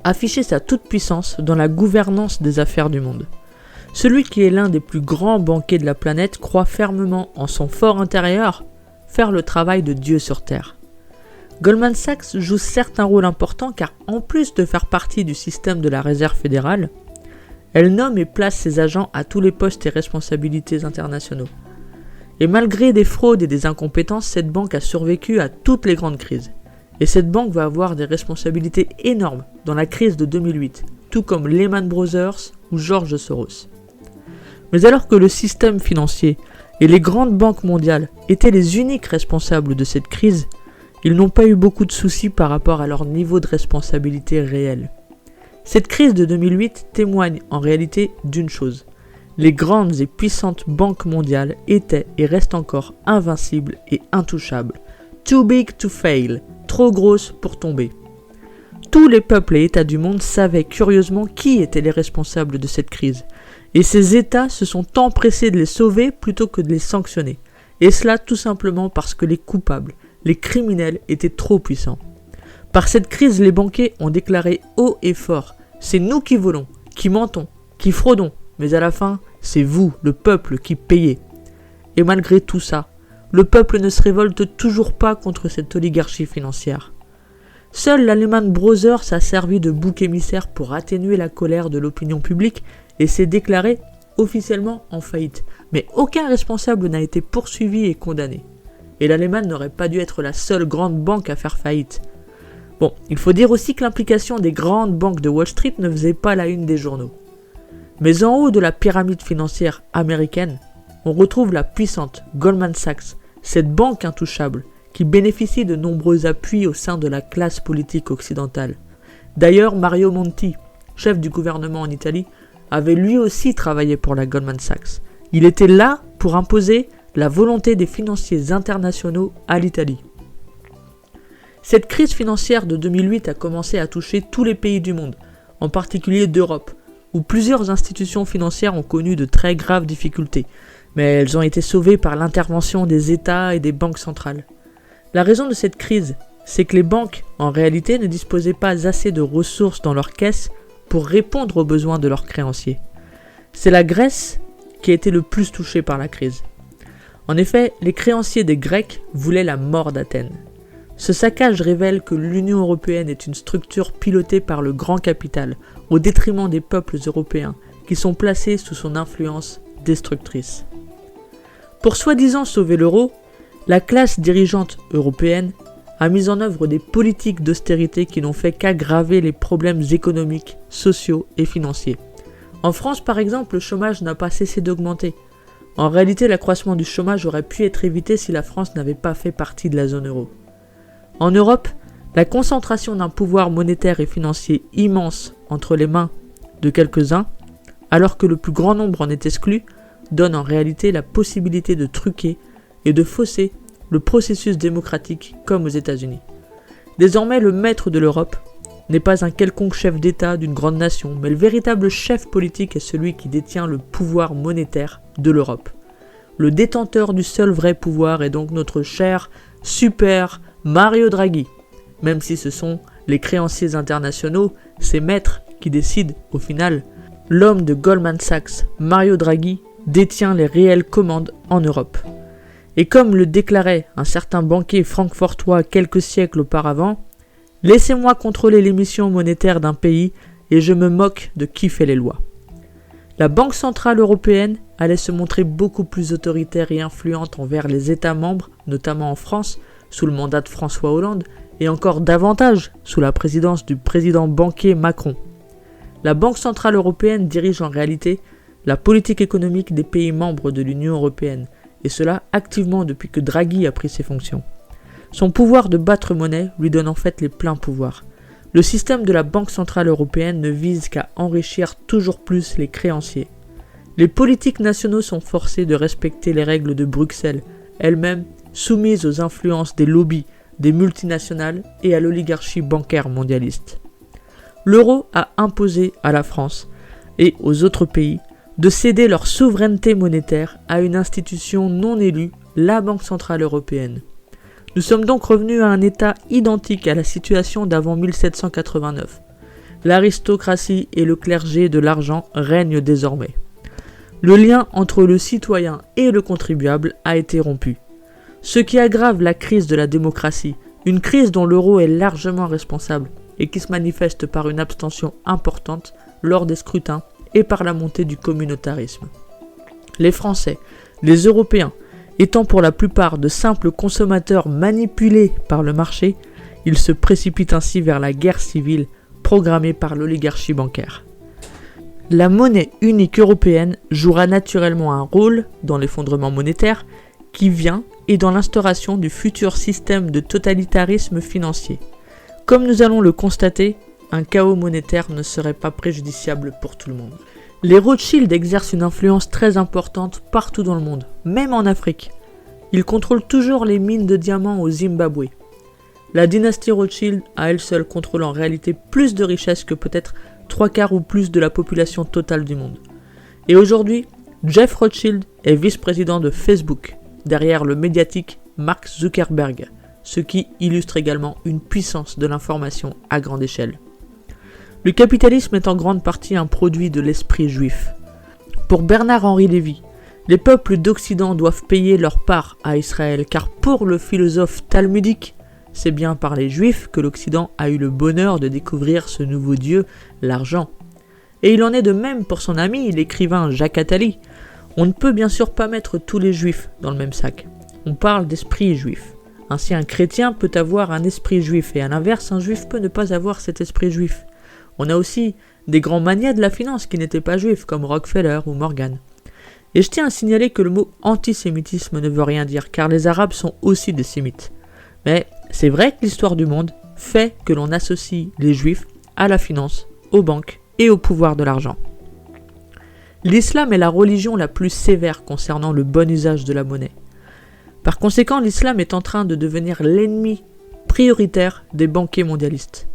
afficher sa toute-puissance dans la gouvernance des affaires du monde. Celui qui est l'un des plus grands banquiers de la planète croit fermement en son fort intérieur faire le travail de Dieu sur Terre. Goldman Sachs joue certes un rôle important car en plus de faire partie du système de la Réserve fédérale, elle nomme et place ses agents à tous les postes et responsabilités internationaux. Et malgré des fraudes et des incompétences, cette banque a survécu à toutes les grandes crises. Et cette banque va avoir des responsabilités énormes dans la crise de 2008, tout comme Lehman Brothers ou George Soros. Mais alors que le système financier et les grandes banques mondiales étaient les uniques responsables de cette crise, ils n'ont pas eu beaucoup de soucis par rapport à leur niveau de responsabilité réel. Cette crise de 2008 témoigne en réalité d'une chose. Les grandes et puissantes banques mondiales étaient et restent encore invincibles et intouchables. Too big to fail, trop grosses pour tomber. Tous les peuples et États du monde savaient curieusement qui étaient les responsables de cette crise. Et ces États se sont empressés de les sauver plutôt que de les sanctionner. Et cela tout simplement parce que les coupables, les criminels étaient trop puissants. Par cette crise, les banquiers ont déclaré haut et fort « C'est nous qui volons, qui mentons, qui fraudons, mais à la fin, c'est vous, le peuple, qui payez. Et malgré tout ça, le peuple ne se révolte toujours pas contre cette oligarchie financière. Seul la Lehman Brothers a servi de bouc émissaire pour atténuer la colère de l'opinion publique et s'est déclaré officiellement en faillite. Mais aucun responsable n'a été poursuivi et condamné. Et la Lehman n'aurait pas dû être la seule grande banque à faire faillite. Bon, il faut dire aussi que l'implication des grandes banques de Wall Street ne faisait pas la une des journaux. Mais en haut de la pyramide financière américaine, on retrouve la puissante Goldman Sachs, cette banque intouchable qui bénéficie de nombreux appuis au sein de la classe politique occidentale. D'ailleurs, Mario Monti, chef du gouvernement en Italie, avait lui aussi travaillé pour la Goldman Sachs. Il était là pour imposer la volonté des financiers internationaux à l'Italie. Cette crise financière de 2008 a commencé à toucher tous les pays du monde, en particulier d'Europe, où plusieurs institutions financières ont connu de très graves difficultés, mais elles ont été sauvées par l'intervention des États et des banques centrales. La raison de cette crise, c'est que les banques, en réalité, ne disposaient pas assez de ressources dans leurs caisses pour répondre aux besoins de leurs créanciers. C'est la Grèce qui a été le plus touchée par la crise. En effet, les créanciers des Grecs voulaient la mort d'Athènes. Ce saccage révèle que l'Union européenne est une structure pilotée par le grand capital, au détriment des peuples européens, qui sont placés sous son influence destructrice. Pour soi-disant sauver l'euro, la classe dirigeante européenne a mis en œuvre des politiques d'austérité qui n'ont fait qu'aggraver les problèmes économiques, sociaux et financiers. En France, par exemple, le chômage n'a pas cessé d'augmenter. En réalité, l'accroissement du chômage aurait pu être évité si la France n'avait pas fait partie de la zone euro. En Europe, la concentration d'un pouvoir monétaire et financier immense entre les mains de quelques-uns, alors que le plus grand nombre en est exclu, donne en réalité la possibilité de truquer et de fausser le processus démocratique comme aux États-Unis. Désormais, le maître de l'Europe n'est pas un quelconque chef d'État d'une grande nation, mais le véritable chef politique est celui qui détient le pouvoir monétaire de l'Europe. Le détenteur du seul vrai pouvoir est donc notre cher, super Mario Draghi, même si ce sont les créanciers internationaux, ces maîtres qui décident au final. L'homme de Goldman Sachs, Mario Draghi, détient les réelles commandes en Europe. Et comme le déclarait un certain banquier francfortois quelques siècles auparavant, « Laissez-moi contrôler l'émission monétaire d'un pays et je me moque de qui fait les lois ». La Banque centrale européenne allait se montrer beaucoup plus autoritaire et influente envers les États membres, notamment en France, sous le mandat de François Hollande, et encore davantage sous la présidence du président banquier Macron. La Banque centrale européenne dirige en réalité la politique économique des pays membres de l'Union européenne, et cela activement depuis que Draghi a pris ses fonctions. Son pouvoir de battre monnaie lui donne en fait les pleins pouvoirs. Le système de la Banque centrale européenne ne vise qu'à enrichir toujours plus les créanciers. Les politiques nationaux sont forcés de respecter les règles de Bruxelles, elles-mêmes soumises aux influences des lobbies, des multinationales et à l'oligarchie bancaire mondialiste. L'euro a imposé à la France et aux autres pays de céder leur souveraineté monétaire à une institution non élue, la Banque centrale européenne. Nous sommes donc revenus à un état identique à la situation d'avant 1789. L'aristocratie et le clergé de l'argent règnent désormais. Le lien entre le citoyen et le contribuable a été rompu. Ce qui aggrave la crise de la démocratie, une crise dont l'euro est largement responsable et qui se manifeste par une abstention importante lors des scrutins et par la montée du communautarisme. Les Français, les Européens, étant pour la plupart de simples consommateurs manipulés par le marché, ils se précipitent ainsi vers la guerre civile programmée par l'oligarchie bancaire. La monnaie unique européenne jouera naturellement un rôle dans l'effondrement monétaire qui vient et dans l'instauration du futur système de totalitarisme financier. Comme nous allons le constater, un chaos monétaire ne serait pas préjudiciable pour tout le monde. Les Rothschild exercent une influence très importante partout dans le monde, même en Afrique. Ils contrôlent toujours les mines de diamants au Zimbabwe. La dynastie Rothschild, à elle seule, contrôle en réalité plus de richesses que peut-être 3/4 ou plus de la population totale du monde. Et aujourd'hui, Jeff Rothschild est vice-président de Facebook, derrière le médiatique Mark Zuckerberg, ce qui illustre également une puissance de l'information à grande échelle. Le capitalisme est en grande partie un produit de l'esprit juif. Pour Bernard-Henri Lévy, les peuples d'Occident doivent payer leur part à Israël, car pour le philosophe talmudique, c'est bien par les Juifs que l'Occident a eu le bonheur de découvrir ce nouveau dieu, l'argent. Et il en est de même pour son ami, l'écrivain Jacques Attali. On ne peut bien sûr pas mettre tous les Juifs dans le même sac. On parle d'esprit juif. Ainsi, un chrétien peut avoir un esprit juif, et à l'inverse, un juif peut ne pas avoir cet esprit juif. On a aussi des grands manias de la finance qui n'étaient pas juifs, comme Rockefeller ou Morgan. Et je tiens à signaler que le mot antisémitisme ne veut rien dire, car les Arabes sont aussi des sémites. Mais c'est vrai que l'histoire du monde fait que l'on associe les Juifs à la finance, aux banques et au pouvoir de l'argent. L'islam est la religion la plus sévère concernant le bon usage de la monnaie. Par conséquent, l'islam est en train de devenir l'ennemi prioritaire des banquiers mondialistes.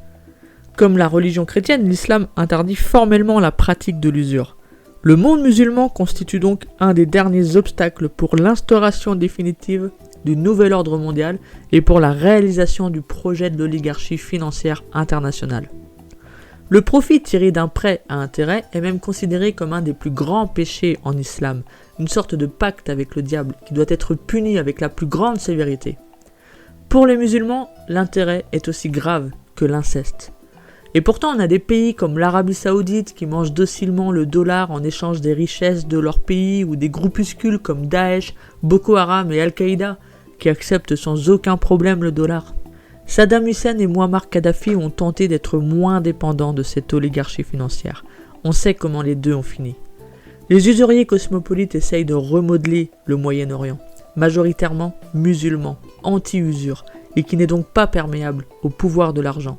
Comme la religion chrétienne, l'islam interdit formellement la pratique de l'usure. Le monde musulman constitue donc un des derniers obstacles pour l'instauration définitive du nouvel ordre mondial et pour la réalisation du projet de l'oligarchie financière internationale. Le profit tiré d'un prêt à intérêt est même considéré comme un des plus grands péchés en islam, une sorte de pacte avec le diable qui doit être puni avec la plus grande sévérité. Pour les musulmans, l'intérêt est aussi grave que l'inceste. Et pourtant, on a des pays comme l'Arabie Saoudite qui mangent docilement le dollar en échange des richesses de leur pays, ou des groupuscules comme Daesh, Boko Haram et Al-Qaïda qui acceptent sans aucun problème le dollar. Saddam Hussein et Muammar Kadhafi ont tenté d'être moins dépendants de cette oligarchie financière. On sait comment les deux ont fini. Les usuriers cosmopolites essayent de remodeler le Moyen-Orient, majoritairement musulman, anti-usure, et qui n'est donc pas perméable au pouvoir de l'argent,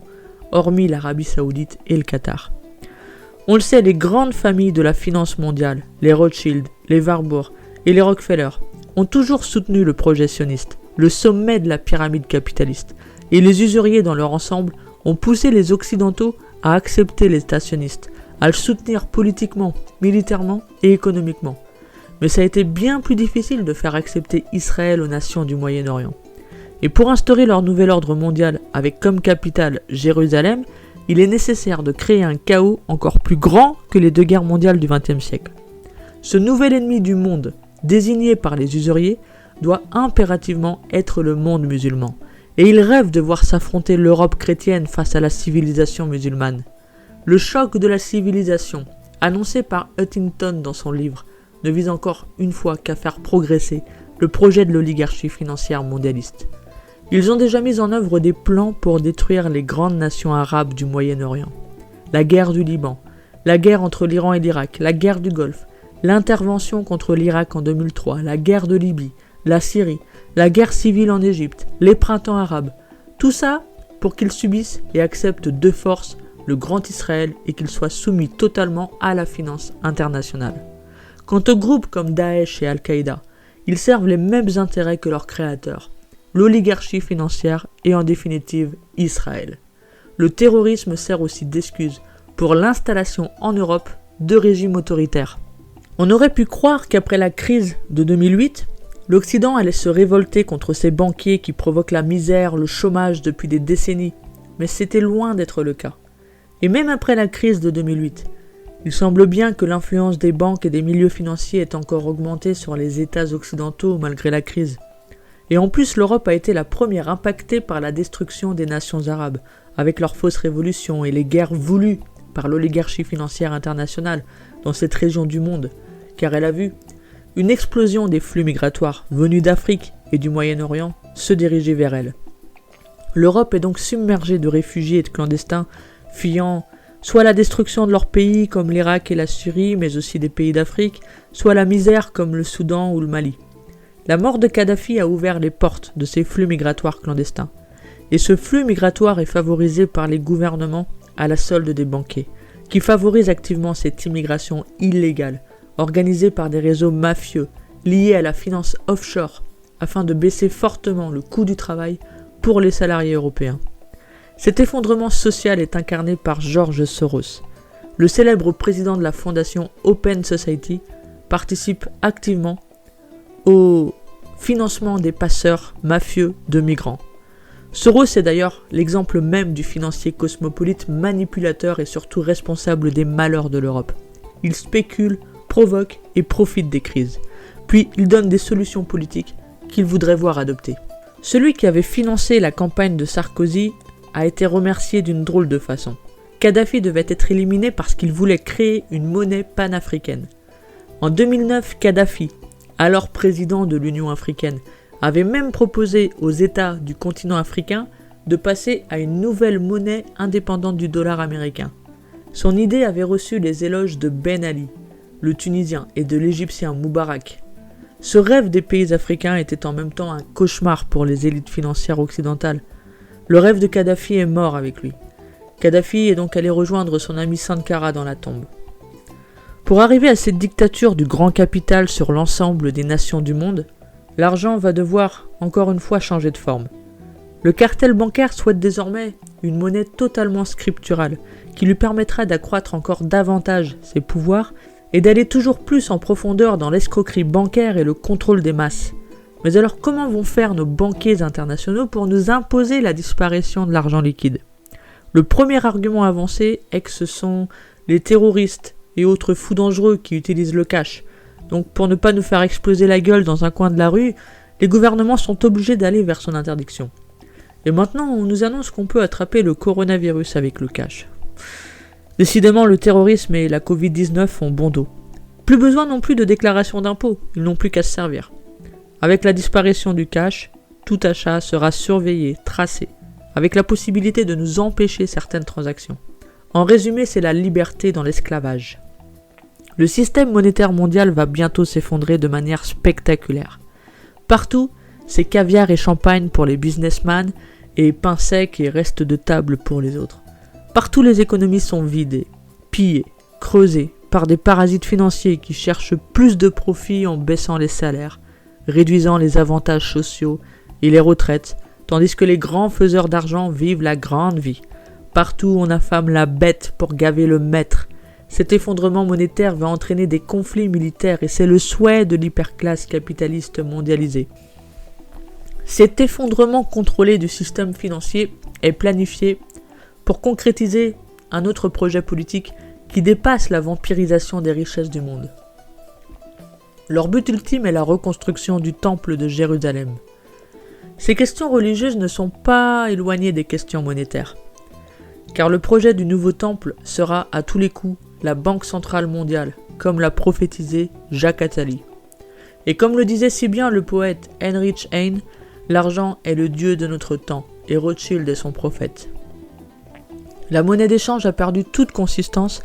hormis l'Arabie Saoudite et le Qatar. On le sait, les grandes familles de la finance mondiale, les Rothschild, les Warburg et les Rockefeller, ont toujours soutenu le projet sioniste, le sommet de la pyramide capitaliste, et les usuriers dans leur ensemble ont poussé les Occidentaux à accepter l'État sioniste, à le soutenir politiquement, militairement et économiquement. Mais ça a été bien plus difficile de faire accepter Israël aux nations du Moyen-Orient. Et pour instaurer leur nouvel ordre mondial avec comme capitale Jérusalem, il est nécessaire de créer un chaos encore plus grand que les deux guerres mondiales du XXe siècle. Ce nouvel ennemi du monde, désigné par les usuriers, doit impérativement être le monde musulman. Et ils rêvent de voir s'affronter l'Europe chrétienne face à la civilisation musulmane. Le choc de la civilisation, annoncé par Huntington dans son livre, ne vise encore une fois qu'à faire progresser le projet de l'oligarchie financière mondialiste. Ils ont déjà mis en œuvre des plans pour détruire les grandes nations arabes du Moyen-Orient. La guerre du Liban, la guerre entre l'Iran et l'Irak, la guerre du Golfe, l'intervention contre l'Irak en 2003, la guerre de Libye, la Syrie, la guerre civile en Égypte, les printemps arabes. Tout ça pour qu'ils subissent et acceptent de force le grand Israël et qu'ils soient soumis totalement à la finance internationale. Quant aux groupes comme Daesh et Al-Qaïda, ils servent les mêmes intérêts que leurs créateurs, l'oligarchie financière et en définitive Israël. Le terrorisme sert aussi d'excuse pour l'installation en Europe de régimes autoritaires. On aurait pu croire qu'après la crise de 2008, l'Occident allait se révolter contre ces banquiers qui provoquent la misère, le chômage depuis des décennies, mais c'était loin d'être le cas. Et même après la crise de 2008, il semble bien que l'influence des banques et des milieux financiers est encore augmentée sur les États occidentaux malgré la crise. Et en plus, l'Europe a été la première impactée par la destruction des nations arabes, avec leurs fausses révolutions et les guerres voulues par l'oligarchie financière internationale dans cette région du monde, car elle a vu une explosion des flux migratoires venus d'Afrique et du Moyen-Orient se diriger vers elle. L'Europe est donc submergée de réfugiés et de clandestins fuyant soit la destruction de leur pays comme l'Irak et la Syrie, mais aussi des pays d'Afrique, soit la misère comme le Soudan ou le Mali. La mort de Kadhafi a ouvert les portes de ces flux migratoires clandestins. Et ce flux migratoire est favorisé par les gouvernements à la solde des banquiers, qui favorisent activement cette immigration illégale, organisée par des réseaux mafieux liés à la finance offshore, afin de baisser fortement le coût du travail pour les salariés européens. Cet effondrement social est incarné par George Soros. Le célèbre président de la fondation Open Society participe activement au financement des passeurs mafieux de migrants. Soros est d'ailleurs l'exemple même du financier cosmopolite manipulateur et surtout responsable des malheurs de l'Europe. Il spécule provoque et profite des crises. Puis il donne des solutions politiques qu'il voudrait voir adoptées. Celui qui avait financé la campagne de Sarkozy a été remercié d'une drôle de façon. Kadhafi devait être éliminé parce qu'il voulait créer une monnaie panafricaine. En 2009, Kadhafi, alors président de l'Union africaine, avait même proposé aux États du continent africain de passer à une nouvelle monnaie indépendante du dollar américain. Son idée avait reçu les éloges de Ben Ali, le Tunisien, et de l'Égyptien Moubarak. Ce rêve des pays africains était en même temps un cauchemar pour les élites financières occidentales. Le rêve de Kadhafi est mort avec lui. Kadhafi est donc allé rejoindre son ami Sankara dans la tombe. Pour arriver à cette dictature du grand capital sur l'ensemble des nations du monde, l'argent va devoir encore une fois changer de forme. Le cartel bancaire souhaite désormais une monnaie totalement scripturale qui lui permettra d'accroître encore davantage ses pouvoirs et d'aller toujours plus en profondeur dans l'escroquerie bancaire et le contrôle des masses. Mais alors comment vont faire nos banquiers internationaux pour nous imposer la disparition de l'argent liquide ? Le premier argument avancé est que ce sont les terroristes et autres fous dangereux qui utilisent le cash. Donc pour ne pas nous faire exploser la gueule dans un coin de la rue, les gouvernements sont obligés d'aller vers son interdiction. Et maintenant, on nous annonce qu'on peut attraper le coronavirus avec le cash. Décidément, le terrorisme et la Covid-19 font bon dos. Plus besoin non plus de déclaration d'impôts, ils n'ont plus qu'à se servir. Avec la disparition du cash, tout achat sera surveillé, tracé, avec la possibilité de nous empêcher certaines transactions. En résumé, c'est la liberté dans l'esclavage. Le système monétaire mondial va bientôt s'effondrer de manière spectaculaire. Partout, c'est caviar et champagne pour les businessmen et pain sec et restes de table pour les autres. Partout, les économies sont vidées, pillées, creusées par des parasites financiers qui cherchent plus de profit en baissant les salaires, réduisant les avantages sociaux et les retraites, tandis que les grands faiseurs d'argent vivent la grande vie. Partout, on affame la bête pour gaver le maître. Cet effondrement monétaire va entraîner des conflits militaires et c'est le souhait de l'hyperclasse capitaliste mondialisée. Cet effondrement contrôlé du système financier est planifié pour concrétiser un autre projet politique qui dépasse la vampirisation des richesses du monde. Leur but ultime est la reconstruction du temple de Jérusalem. Ces questions religieuses ne sont pas éloignées des questions monétaires, car le projet du nouveau temple sera à tous les coups la Banque centrale mondiale, comme l'a prophétisé Jacques Attali. Et comme le disait si bien le poète Heinrich Heine, l'argent est le dieu de notre temps, et Rothschild est son prophète. La monnaie d'échange a perdu toute consistance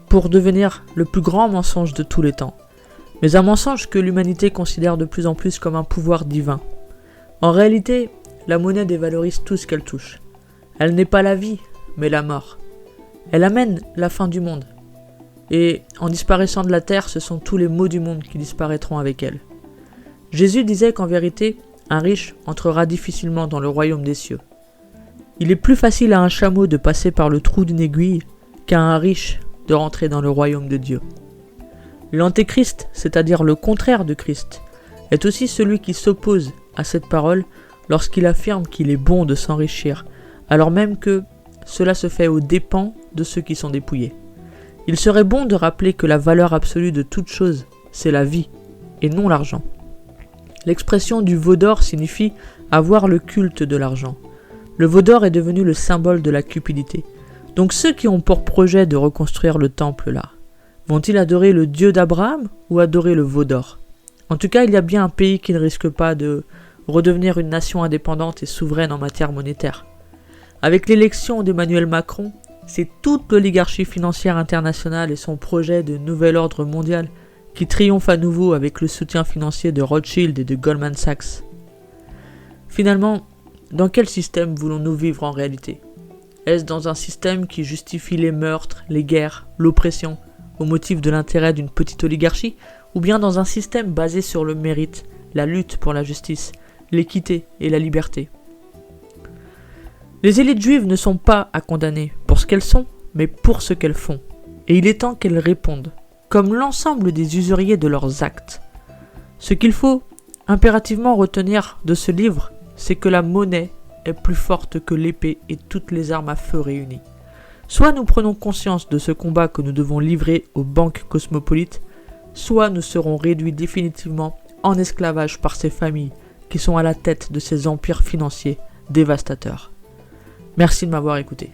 pour devenir le plus grand mensonge de tous les temps, mais un mensonge que l'humanité considère de plus en plus comme un pouvoir divin. En réalité, la monnaie dévalorise tout ce qu'elle touche. Elle n'est pas la vie, mais la mort. Elle amène la fin du monde. Et en disparaissant de la terre, ce sont tous les maux du monde qui disparaîtront avec elle. Jésus disait qu'en vérité, un riche entrera difficilement dans le royaume des cieux. Il est plus facile à un chameau de passer par le trou d'une aiguille qu'à un riche de rentrer dans le royaume de Dieu. L'antéchrist, c'est-à-dire le contraire de Christ, est aussi celui qui s'oppose à cette parole lorsqu'il affirme qu'il est bon de s'enrichir, alors même que cela se fait aux dépens de ceux qui sont dépouillés. Il serait bon de rappeler que la valeur absolue de toute chose, c'est la vie, et non l'argent. L'expression du veau d'or signifie avoir le culte de l'argent. Le veau d'or est devenu le symbole de la cupidité. Donc ceux qui ont pour projet de reconstruire le temple là, vont-ils adorer le Dieu d'Abraham ou adorer le veau d'or ? En tout cas, il y a bien un pays qui ne risque pas de redevenir une nation indépendante et souveraine en matière monétaire. Avec l'élection d'Emmanuel Macron, c'est toute l'oligarchie financière internationale et son projet de nouvel ordre mondial qui triomphe à nouveau avec le soutien financier de Rothschild et de Goldman Sachs. Finalement, dans quel système voulons-nous vivre en réalité ? Est-ce dans un système qui justifie les meurtres, les guerres, l'oppression, au motif de l'intérêt d'une petite oligarchie, ou bien dans un système basé sur le mérite, la lutte pour la justice, l'équité et la liberté ? Les élites juives ne sont pas à condamner pour ce qu'elles sont, mais pour ce qu'elles font. Et il est temps qu'elles répondent, comme l'ensemble des usuriers de leurs actes. Ce qu'il faut impérativement retenir de ce livre, c'est que la monnaie est plus forte que l'épée et toutes les armes à feu réunies. Soit nous prenons conscience de ce combat que nous devons livrer aux banques cosmopolites, soit nous serons réduits définitivement en esclavage par ces familles qui sont à la tête de ces empires financiers dévastateurs. Merci de m'avoir écouté.